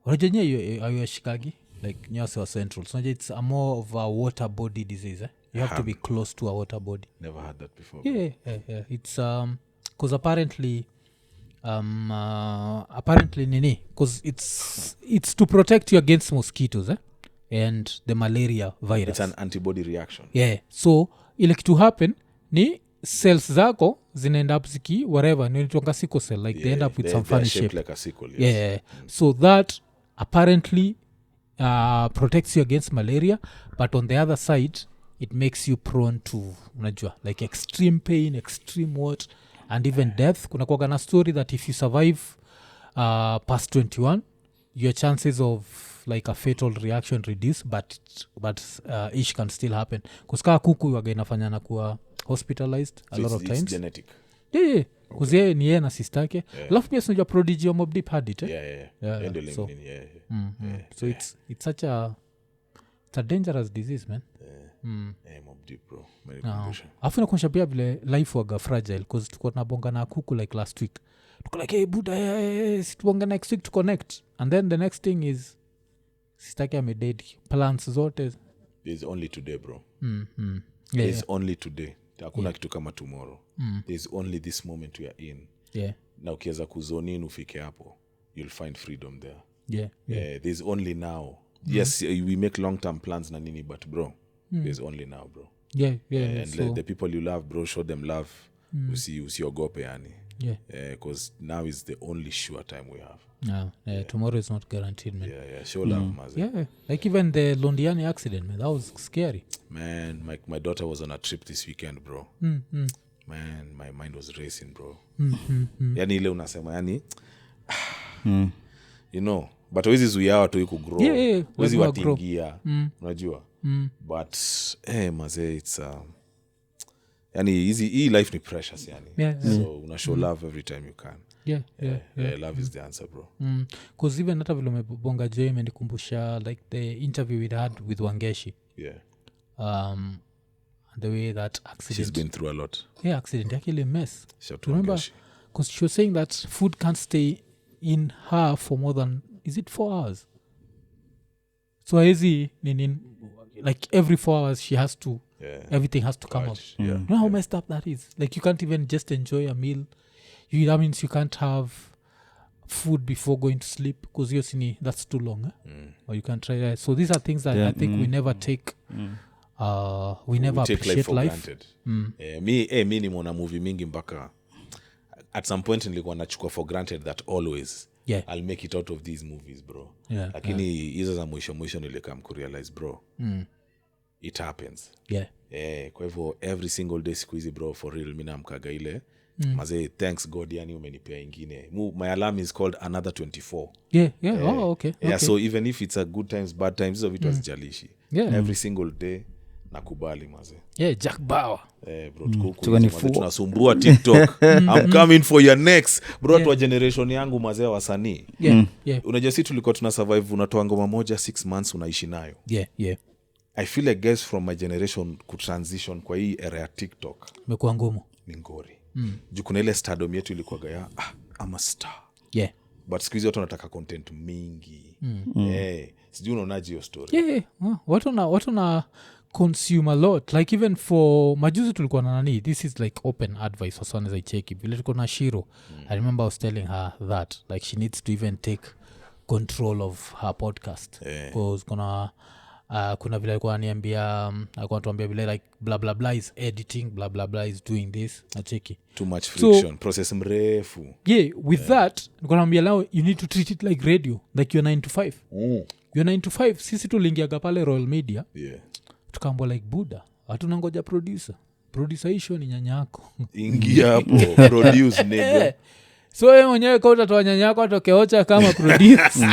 unajua you Shikagi, like nyose wa central, so it's a more of a water body disease. You have to be close to a water body. Never had that before. It's because apparently nini, because it's to protect you against mosquitoes and the malaria virus. It's an antibody reaction. So ile kitu happen ni cells zako zinaend up ziki whatever nilitonga sickle cell like they end up with some funny shape like a sickle, yes. yeah. So that apparently protects you against malaria, but on the other side it makes you prone to unajua like extreme pain, extreme what, and even death. Kuna kuwaga na story that if you survive past 21 your chances of like a fatal reaction reduce, but ish can still happen kuska kuku waga inafanyana kuwa hospitalized a So lot of it's times genetic. yeah. Kuzie ni yeye na sistake alafu pia sinajua prodigy wa Mobb Deep had it Yeah. Endo so, yeah. so it's such a dangerous disease man. Mobb Deep, bro. Afu nakuonyesha pia vile life waga fragile bcause tuko tunabonga na kuku like last week tuko like hey buda situbonga next week to connect and then the next thing is sistake amededi plans zote There's only today, bro. yeah. There's only today. Hakuna kitu kama tomorrow. There's only this moment we are in. Yeah. Na ukiweza kuzone in ufike hapo you'll find freedom there. Yeah. There's only now. Yes, we make long term plans na nini, but bro there's only now, bro. Yeah. And So, the people you love, bro, show them love. Usiogope yani. yeah. Because now is the only sure time we have. Tomorrow is not guaranteed, man. Yeah. Show love, maze. Yeah, like even the Londiani accident, man, that was scary. Man, my daughter was on a trip this weekend, bro. Man, my mind was racing, bro. Yani ile unasema yani you know, but wezi zuia watu hii kugrow. Yeah, wezi like watingia, unajua. But maze, it's yani hii life ni precious yani. So una show love every time you can. Yeah. Love is the answer, bro. Because even hata vile umebonga jo imenikumbusha like the interview we had with Wangeshi. Yeah. The way that accident. She's been through a lot. Yeah, accident actually a mess. Shout Do you remember? Wangeshi. Because she was saying that food can't stay in her for more than, is it 4 hours? So haezi like every 4 hours she has to, everything has to come out. Yeah. You know how messed up that is? Like you can't even just enjoy a meal. That means you can't have food before going to sleep because you're seeing that's too long. Or you can't try that. So these are things that I think we never take. We never take appreciate for life. granted. Mi nimeona movie mingi mpaka at some point nilikuwa nachukua for granted that always I'll make it out of these movies, bro. Lakini hizo za mwisho nilikam kurealize, bro. It happens. Kwa hivyo every single day siku hizi, bro, for real mina mkaga ile maze, thanks God yani umenipea ingine. My alarm is called another 24. Okay. So even if it's a good times bad times hizo vitu hazijalishi. Every single day nakubali maze. Jack Bauer. Bro, tunasumbua TikTok. I'm coming for your next. Bro, to generation yangu maze wasanii. Unajua si tulikuwa tuna survive, unatoa ngoma moja 6 months unaishi nayo. I feel like guys from my generation could transition kwa hii era ya TikTok. Mekuwa ngumu. Ni ngori. Juu kuna ile stardom yetu ilikuwa gaya, I'm a star. But siku hizi watu wanataka content mingi. Sijui unaonaje hiyo story. Watu na consume a lot. Like even for majuzi tulikuwa na nani, this is like open advice as soon as I check it. Vile tulikuwa na Shiro. I remember I was telling her that like she needs to even take control of her podcast. Because kuna vile alikuwa ananiambia tuambia vile like blah blah blah is editing, blah blah blah is doing this, nacheki too much friction, process mrefu. With that nilikuwa naambia now you need to treat it like radio, like you're 9 to 5. You're 9 to 5. Sisi tuliingiaga pale Royal Media, tukaambwa like buda hatuna ngoja producer hisho ni nyanyako ingia hapo produce nigga. So wewe mwenyewe kwa utatoa nyanyako atokeocha kama produce.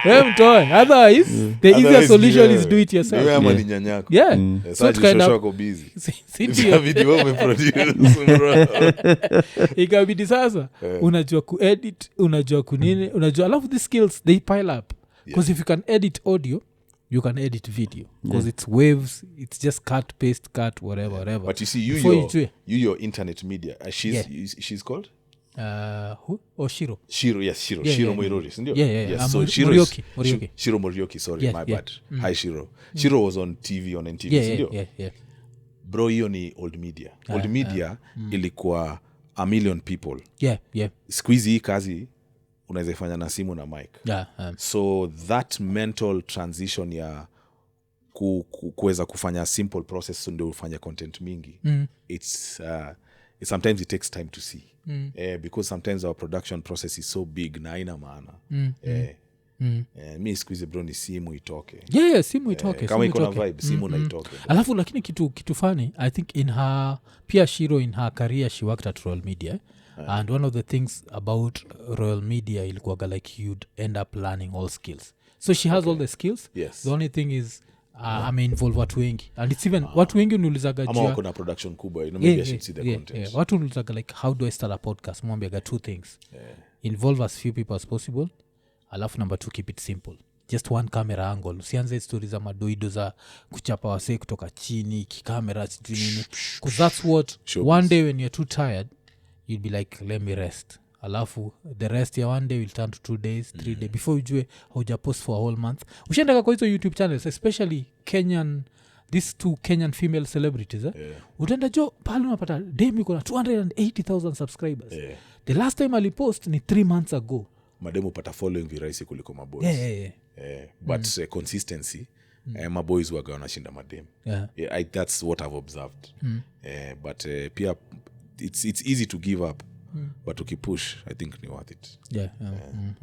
Wewe mtoe. Otherwise the easier solution is do it yourself. Wewe ama ni nyanyako. So tukaenda wako busy. Sindio video umeproduce bro. Ikabidi sasa unajua kuedit, unajua kunini, unajua alafu the skills they pile up. Because if you can edit audio, you can edit video because it's waves, it's just cut whatever. But you see your internet media, she's called who? Shiro. Shiro Moirori, sindio? Yes, so Morioki. Shiro Morioki, sorry, my bad. Hi Shiro. Shiro was on TV, on NTV, sindio? Bro, hiyo ni old media. Ilikuwa 1 million people. Squeeze hii kazi unaweza ifanya na simu na mic. So that mental transition ya kuweza kufanya simple process ndio ufanye content mingi. It's sometimes it takes time to see. Because sometimes our production process is so big na haina maana. Mi siku hizi bro ni simu itoke. Yeah, simu itoke. Kama iko na vibe simu na itoke. Alafu lakini kitu funny, I think in her pia Shiro in her career she worked at Royal Media. And one of the things about Royal Media ilikuwaga like you'd end up learning all skills. So she has all the skills. Yes. The only thing is involve watu wengi. And it's even watu wengi uniulizaga ama wako na production kubwa, maybe I should see the content. Watu uniulizaga like how do I start a podcast? Mwambiaga two things. Involve as few people as possible. Alafu number 2, keep it simple. Just one camera angle. Usianze story za madoido za kuchapa wasee kutoka chini, kikamera sijui nini. Because that's what one day when you're too tired, you'll be like, let me rest. Alafu the rest ya one day will turn to 2 days, 3 days. Before ujue hauja post for a whole month. Ushaendaka kwa hizo YouTube channels, especially these 2 Kenyan female celebrities. Utaenda jo, pale unapata dem yuko na 280,000 subscribers. The last time alipost ni 3 months ago. Mademu pata following virahisi kuliko maboys. But consistency, maboys waga wanashinda mademu. That's what I've observed. But pia it's easy to give up. But ukipush I think ni worth it.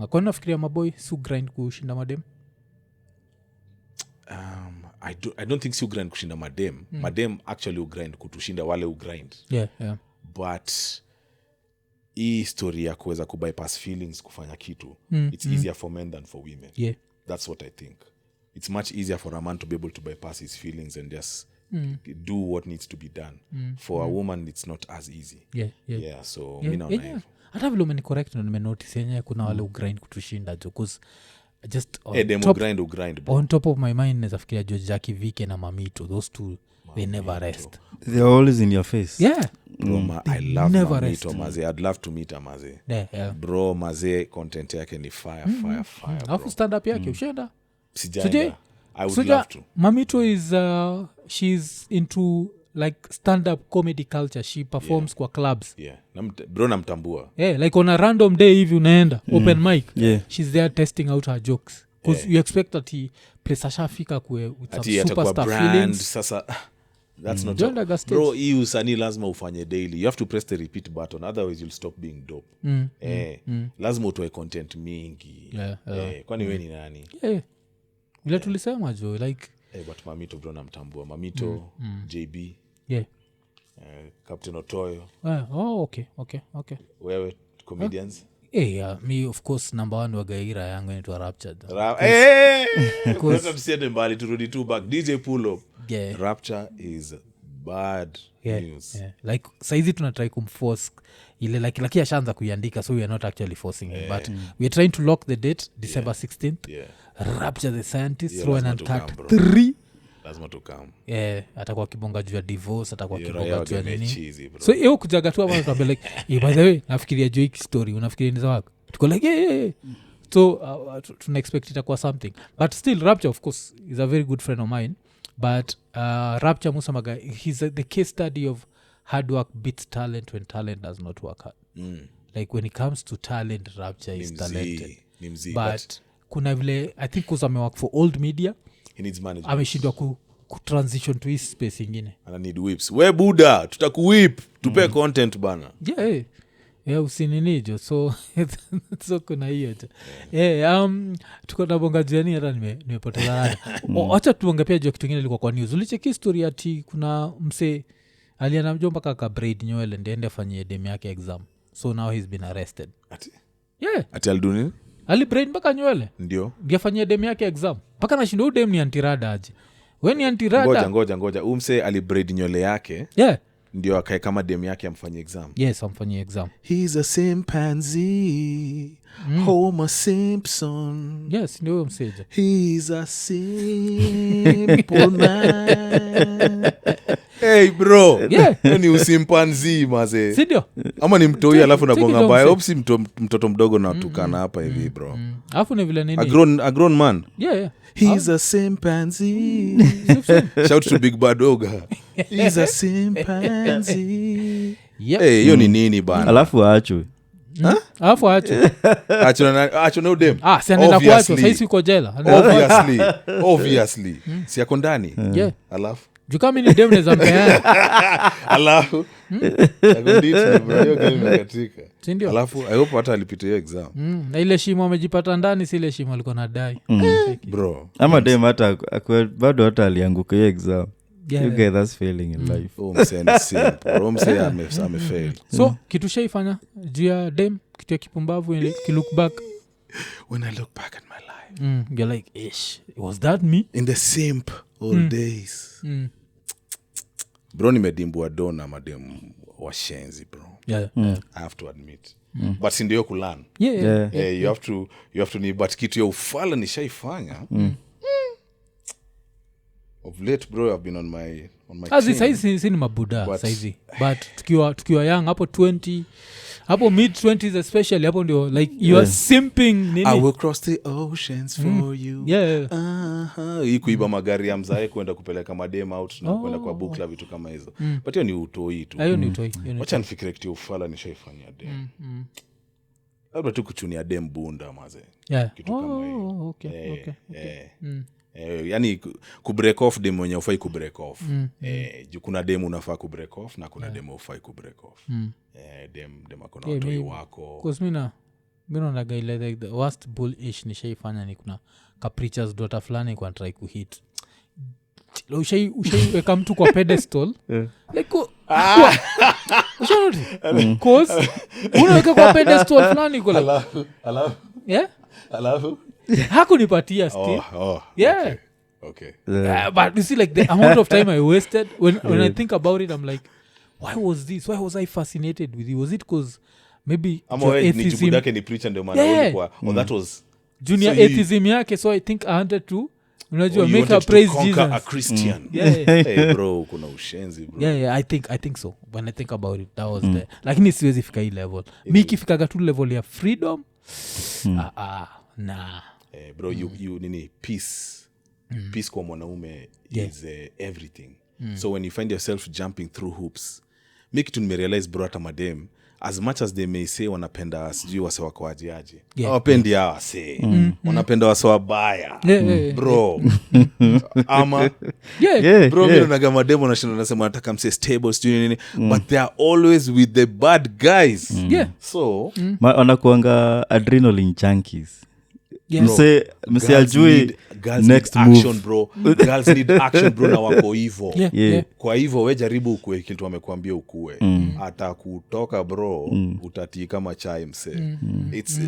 Kwa nafikiria maboy su grind kushinda madem? I don't think si grind kushinda madem. Madem actually grind kutushinda wale grind. But hii story ya kuweza kubypass feelings kufanya kitu, it's easier for men than for women. That's what I think. It's much easier for a man to be able to bypass his feelings and just do what needs to be done. For a woman it's not as easy. So mi naona hivyo. Hata vile umeni correct na nimenotice yenyewe kuna wale ugrind kutushinda jo, because just on top of my mind nazafikiria jo Jackie Vike na Mamito, those two they never rest. They're always in your face. Bro, I love Mamito maze. I'd love to meet her maze. Bro maze, content yake ni fire. Alafu stand up yake ushaenda? Sijaenda. I would love to. Mamito is she's into like stand up comedy culture. She performs kwa clubs. Bro namtambua. Like on a random day hivi unaenda open mic. She's there testing out her jokes. Because you expect that he plays ashafika kwe with some superstar feelings. Sasa that's not bro, hii usanii lazima ufanye daily. You have to press the repeat button, otherwise you'll stop being dope. Lazima utoe content mingi. Kwani wewe ni nani? Vile tulisema jo like but Mamito bro namtambua. Mamito, JB, Captain Otoyo. Okay. Wewe comedians? Me of course number 1 wagaira yangu inaitwa Rapture. Tusiende mbali, turudi tu back. DJ Pull Up. Rapture is bad news. Like saizi tunatry kumforce ile like ashaanza kuiandika, so we are not actually forcing him, but we are trying to lock the date December 16th. Rapture the Scientist, Rowan and Cat 3. Lazima tukam. Atakuwa kibonga juu ya divorce, atakuwa kibonga juu ya nini. So hiyo kujaga tu ama tuambia like by the way nafikiria juu hii story, unafikiria ni sawa? Tuko like so tuna expect itakuwa something, but still Rapture of course is a very good friend of mine, but Rapture Musamaga, he's the case study of hard work beats talent when talent does not work hard. Like when it comes to talent, Rapture is talented. But kuna vile I think cause amework for old media, he needs management. Ameshindwa ku-transition to his space ingine. Ana need whips. We buda, tutakuwhip, tupe content bana. Usinini jo. So kuna hiyo jo. Tuko na bonga jani hata nimepoteza rada. Acha tuonge pia jo kitu kingine ilikuwa kwa news. Ulicheki story ati kuna mse alianamjua mpaka ka braid nywele ndiende afanyie dem yake exam. So now he's been arrested. Ati aldo nini? Ali braid mpaka nywele. Ndio. Ndiafanyia dem yake exam. Mpaka nashinda dem ni antirada aje. When antirada. Ngoja. Umse ali braid nywele yake. Ndio akae kama dem yake amfanyie exam. Yes, amfanyie exam. He's a chimpanzee. Homer Simpson. Yes, ndio mseja. He's a simple man. Hey bro. Ni usimpanzi maze. Sidio? Ama ni mtoi alafu na bonga mbaya. Opsi mtoto mdogo na tukana hapa hivi bro. Alafu ni vile nini? A grown man. He's a chimpanzee. Shout to Big Bad Oga. He's a chimpanzee. Hey, hiyo ni nini bana? Alafu aachwe. alafu acho achona udem si anaenda kuachwa saisi uko jela obviously si ako ndani yeah alafu juu kama ni dem neza mpeana alafu akonditmekatika sindio alafu I hope hata alipita hiyo exam na ile shimo amejipata ndani si ile shimo alikuwa nadai bro ama dem hata bado hata alianguka hiyo exam. Yeah. You get that feeling in life. mse amefail so kitu shaifanya juu ya dem kitu ya kipumbavu kilook back when I look back at my life you're like ish was that me in the simp old days bro nimedimbua dona madem washenzi bro yeah. I have to admit but sindio kulan Yeah. you have to but kitu ya ufala nishaifanya of late bro I've been on my saizi si ni mabuda saizi but tukiwa young hapo 20 hapo mid 20s especially hapo ndio like you are simping nini I will cross the oceans for you hii kuiba magari ya mzae kwenda kupeleka madem out na kwenda kwa bukla vitu kama hizo but hiyo ni utoi tu hiyo ni utoi wacha nifikirie kitu ufala nishaifanyia dem labda tu kuchunia dem bunda maze kitu kama hiyo okay yani kubreak off dem mwenye ufai kubreak off kuna dem unafaa kubreak off na kuna dem ufai kubreak off dem akona watoi wako cause mina naga ile like the worst bullish nishaifanya ni kuna capricious daughter fulani kwa try kuhit ushaiweka mtu kwa pedestal like ushanoti cause unaweka kwa pedestal fulani kwa like alafu hakunipatia still okay. But you see like the amount of time I wasted when I think about it I'm like why was I fascinated with you? Was it because maybe atheism yake ni preacher ndio maana ulikuwa that was junior so atheism yake so I think I wanted to unajua make her praise Jesus a Christian hey bro kuna ushenzi bro yeah I think so when I think about it that was the lakini siwezi fika hii level mimi ikifika tu level ya freedom nah bro you nini peace kwa mwanaume is everything so when you find yourself jumping through hoops make it nimerealize bro hata madem as much as they may say wanapenda sijui wase wako aje hawapendi hawa wase wanapenda wase wabaya bro ama bro mimi naga madem wanashinda nasema nataka mse stable sijui nini but they are always with the bad guys so wanakuanga adrenaline junkies mse ajui next action move bro girls need action bro na wako hivyo kwa hivyo we jaribu ukue kitu amekwambia ukue atakutoka bro utatii kama chai mse it's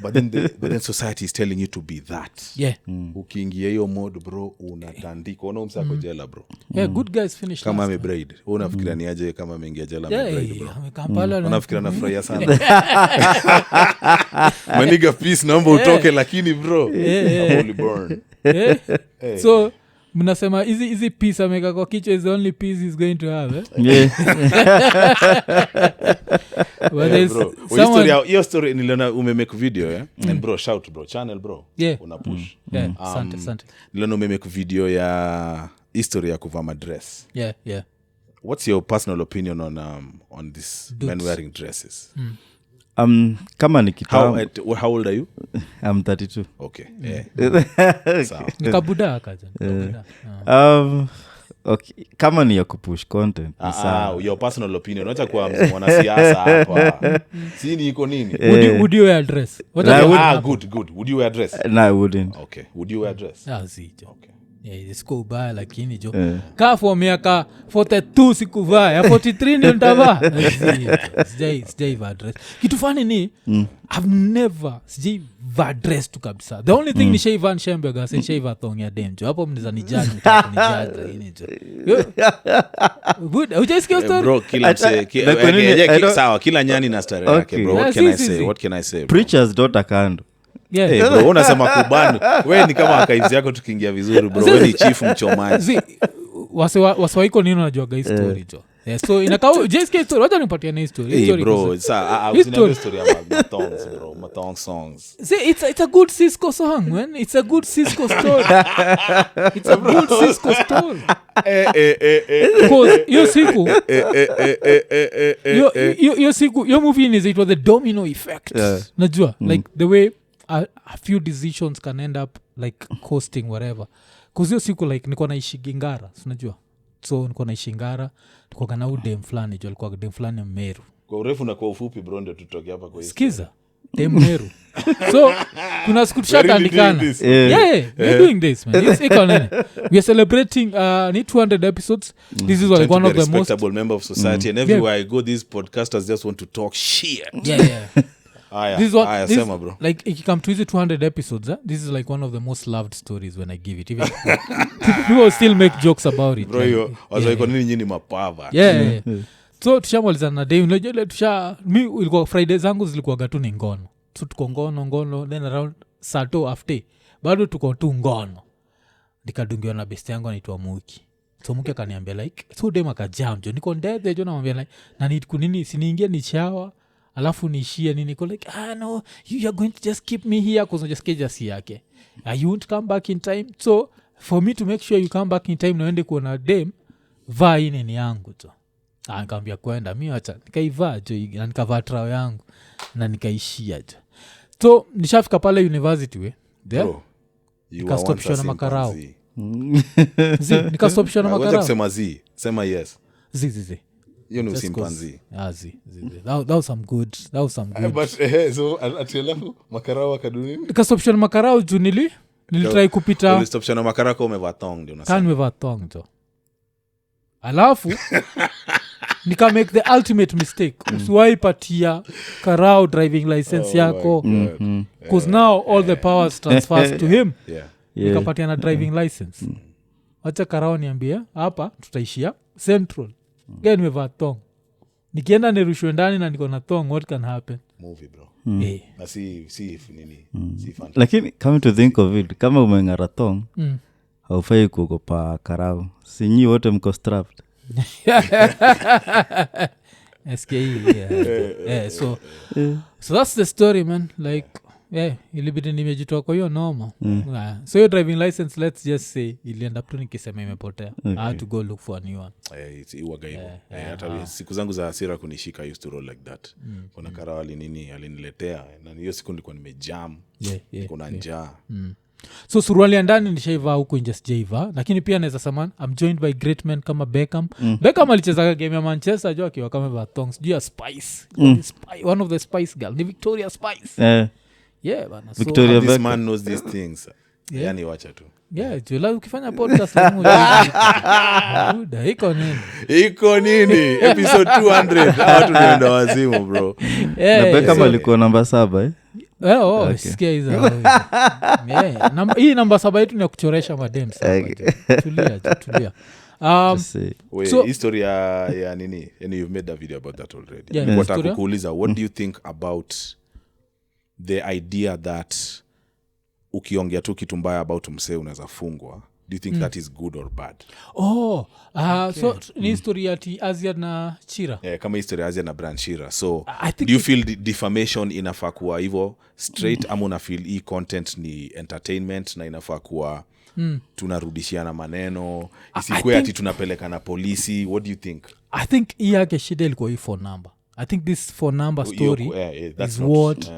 but then society is telling you to be that ukiingia hiyo mode bro unatandika unaona msako jela bro good guys finish kama amebraid unafikiria ni aje kama ameingia jela amebraid bro unafikiria nafurahia sana maniga peace naomba utoke lakini bro holy burn so mnasema hizi piece ameka kwa kichwa is the only piece is going to have bro hiyo story niliona umemake video and bro shout bro channel bro una push asante niliona umemake video ya history ya kuvaa dress what's your personal opinion on this men wearing dresses kama ni kitambo how old are you? I'm 32 okay sawa nikabuda akaja okay kama ni ya kupush content your personal opinion acha kwa mwanasiasa hapa sini iko nini would you wear dress good would you wear dress no I wouldn't okay would you wear dress zijo okay isiko ubaya lakini jo kaa for miaka 42 sikuvaa ya 43 ndio nitavaa sijaivaa dress kitu fani ni I've never sijaivaa dress tu kabisa the only thing nishaivaa nishambega nishaivaa thong ya demjo hapo mnaweza nijaji mtakunijaji ini jo good ujaisikia story bro kila sawa kila nyani na story yake bro what can I say preachers daughter kando bro unasema kubani wewe ni kama akaizi yako tukiingia vizuri bro wewe ni chief mchomaji wasiwaiko nini unajua guys story jo Yeah, so inakao JSK story wacha nipatie na story. Hey, Story bro, kuzi- it's I His was in story. a story about Matongs, bro. Matong songs. See, it's a good Cisco song, man. It's a good Cisco story. It's a good Cisco story. Because hiyo siku hiyo siku hiyo movie inaitwa the domino effect. Yeah. Najua like the way a few decisions can end up like costing whatever. Cause hiyo siku like niko naishi Ngara, unajua. So niko naishi Ngara, tuko kana udem fulani, jo alikuwa dem fulani Meru. Kwa urefu na kwa ufupi bro ndio tutoke hapa kwa hiyo. Skiza dem Meru. So kuna siku tushakaandikana. We're doing this, man. It's Iko Nini. We are celebrating 200 episodes. This is like one of the most respectable member of society and everywhere I go these podcasters just want to talk shit. yeah. This is what this, sema bro. like if you come to hizi 200 episodes, this is like one of the most loved stories when I give it. Even people still make jokes about it. Bro like, hiyo Iko Nini nyinyi mapava. Yeah. So tushamalizana na day unajua ile mi ilikuwa Friday zangu zilikuwa tu ni ngono. So tuko ngono then around sato after bado tuko tu ngono. Nikadungiwa na best yangu anaitwa Muki. So Muki akaniambia like so dem akajam jo niko ndethe jo namwambia like na need kunini siniingie ni shower alafu niishie nini ko like no you are going to just keep me here cause just keja si yake. You won't come back in time. So for me to make sure you come back in time naende kuona dem vaa ini ni yangu tu. Nikamwambia kwenda mi acha nikaivaa jo na nikavaa trao yangu na nikaishia jo. So nishafika pale university we there Bro. nikastopishwa na makarao. Nikastopishwa na makarao. Wacha kusema zi. Sema yes. Zi. Hiyo ni Just usimpanzi. Zi. That was some good. But so atielafu makarao akaduni. Nikastopishwa na makarao juu nilitry kupita Ulistopishwa na makarao umevaa thong ndio unasema. kan meva thong jo. Alafu nika make the ultimate mistake. Usiwahi patia karao driving license yako. Because now all the powers transfers to him. Yeah. Nikapatia na driving license. Wacha karao niambia hapa tutaishia Central. Gani nimevaa thong. Nikienda nirushwe ndani na niko na thong, what can happen? Movie bro. Na si nini? Si fan. lakini come to think of it kama umeng'ara thong haufai kuogopa karau sinyi wote mko strapped. SKE, yeah. So that's the story, man. Like ilibidi nimejitoa kwa hiyo noma. So your driving license, let's just say ilienda tu nikisema imepotea. I had to go look for a new one. Iwaga hivyo. Hata siku zangu za hasira kunishika used to roll like that. Kuna karao aliniletea na hiyo siku nilikuwa nimejam. Kuna njaa. So suruali ya ndani nishaivaa huku nje sijaivaa, lakini pia naweza sema I'm joined by great men kama Beckham. Beckham alicheza game ya Manchester jo akiwa kama va thongs juu ya Spice. One of the Spice girl ni Victoria Spice. Yeah bana. So Victoria this Beckham. man knows these things. Yani wacha tu. yeah, jula ukifanya podcast langu Iko Nini. Iko Nini episode 200 watu tunaenda wazimu bro. Na Beckham alikuwa namba 7 sikia hizo. Hii namba 7 yetu ni ya kuchoresha madem sasa. Tulia. So history ya nini? And you've made a video about that already. Nataka kukuuliza what do you think about the idea that ukiongea tu kitu mbaya about msee unaweza fungwa? Do you think that is good or bad? So ni history ya Azia na Chira. Kama history ya Azia na Brand Chira. So do you feel defamation inafaa kuwa hivyo straight ama una feel hii content ni entertainment na inafaa kuwa tunarudishiana maneno isikuwe ati tunapeleka na polisi? What do you think? I think hii yake shida ilikuwa hii phone number. I think this phone number story that's is not, what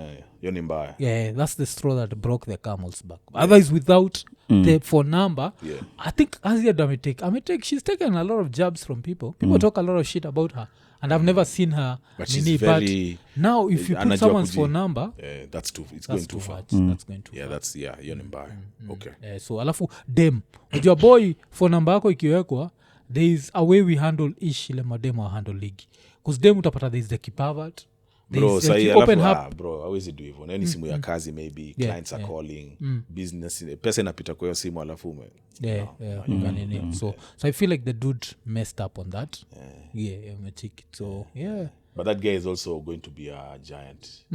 ni mbaya. Yeah, that's the straw that broke the camel's back. Otherwise without the phone number, I think Azia she's taken a lot of jabs from people talk a lot of shit about her and I've never seen her but she's very, but now if you put someone's phone number that's going too far. That's going too far. That's hiyo ni mbaya. Okay. So alafu dem unajua boy phone number yako ikiwekwa there is a way we handle ish ile mademo handle ligi because dem utapata there is the kipavert bro sahi alafu bro hawezi do hivyo nani simu ya kazi maybe clients are calling business pesa inapita kwa hiyo simu alafu so I feel like the dude messed up on that. So but that guy is also going to be a giant.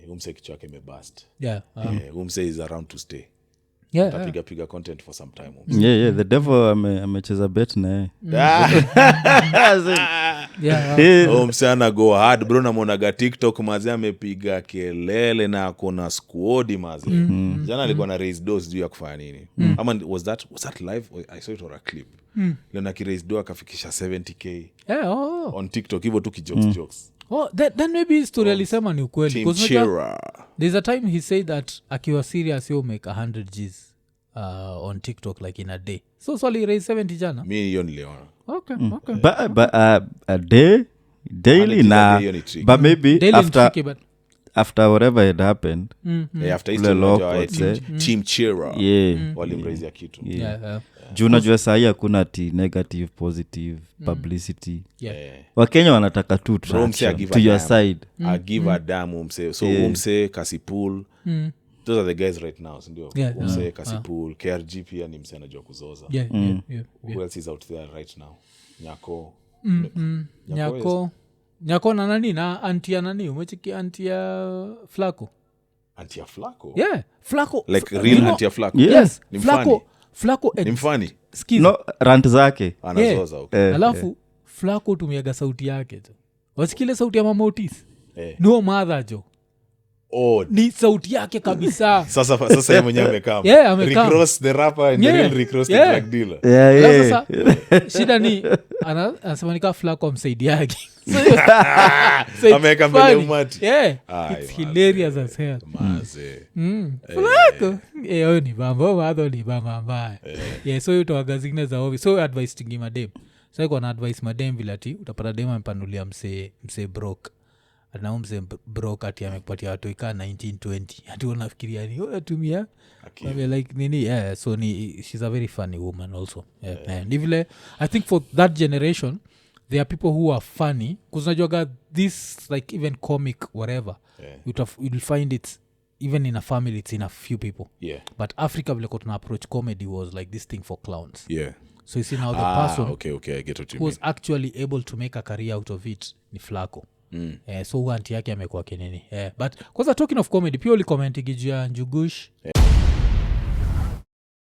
Umse kichwa yake imebust. Umse is around to stay. atapiga content for some time. Yeah, the devil amecheza bet naye. Msana go hard bro, namuonaga TikTok mazi amepiga kelele na akona squad mazi. Jana alikuwa na raise doors juu ya kufanya nini. Ama was that live? I saw it on a clip. Lena ki raise door akafikisha 70k. On TikTok hivyo tu jokes. Then maybe story alisema ni ukweli. There's a time he said that akiwa serious he'll make 100 G's on TikTok like in a day. So he raised 70 jana. Mi hiyo niliona. Okay. But a day daily na but maybe daily after whatever had happened. After team cheerer. Walimraise kitu. Juu unajua sahi hakuna ti negative positive publicity. Wakenya wanataka tu traction to your side. I give a damn umse. So umse Kasipul. Those are the guys right now, sindio? Umse Kasipul, KRG pia ni mse anajua kuzoza. Who else is out there right now? Nyako. Nyako na nani na antia nani? Umechiki antia Flacco. Antia Flacco? Yeah, Flacco. Like real antia Flacco. Yes, ni Flacco ni mfani. No, rant zake. Anazoza huko. Alafu Flacco tumiaga sauti yake jo. Wasikile sauti ya Mama Otis. No mother jo. Ni sauti yake kabisa. Sasa yeye mwenyewe amekaa. Amekaa. Recross the rapper and the real recross the drug dealer. Sasa shida ni anasema nika Flacco msaidiaje. Ameka mbele umati. It's hilarious as hell. Maze. Flacco. Ni bambo bado ni bamba. So you toa zingine za obvious. So advice to madem. So iko na advice madem vilati utapata dem ampanulia mse broke. Na mse broke ati amekupatia watu ika 1920. Ati unafikiria ni unatumia like nini. So she's a very funny woman also. And vile I think for that generation there are people who are funny because najuaga this like even comic whatever you'll find it even in a family it's in a few people. But Africa vile kotuna approach comedy was like this thing for clowns. So you see now the person okay, I get what you who mean. was actually able to make a career out of it ni Flacco. So anti yake amekuwa kenini. But because talking of comedy purely commenting juu ya Njugush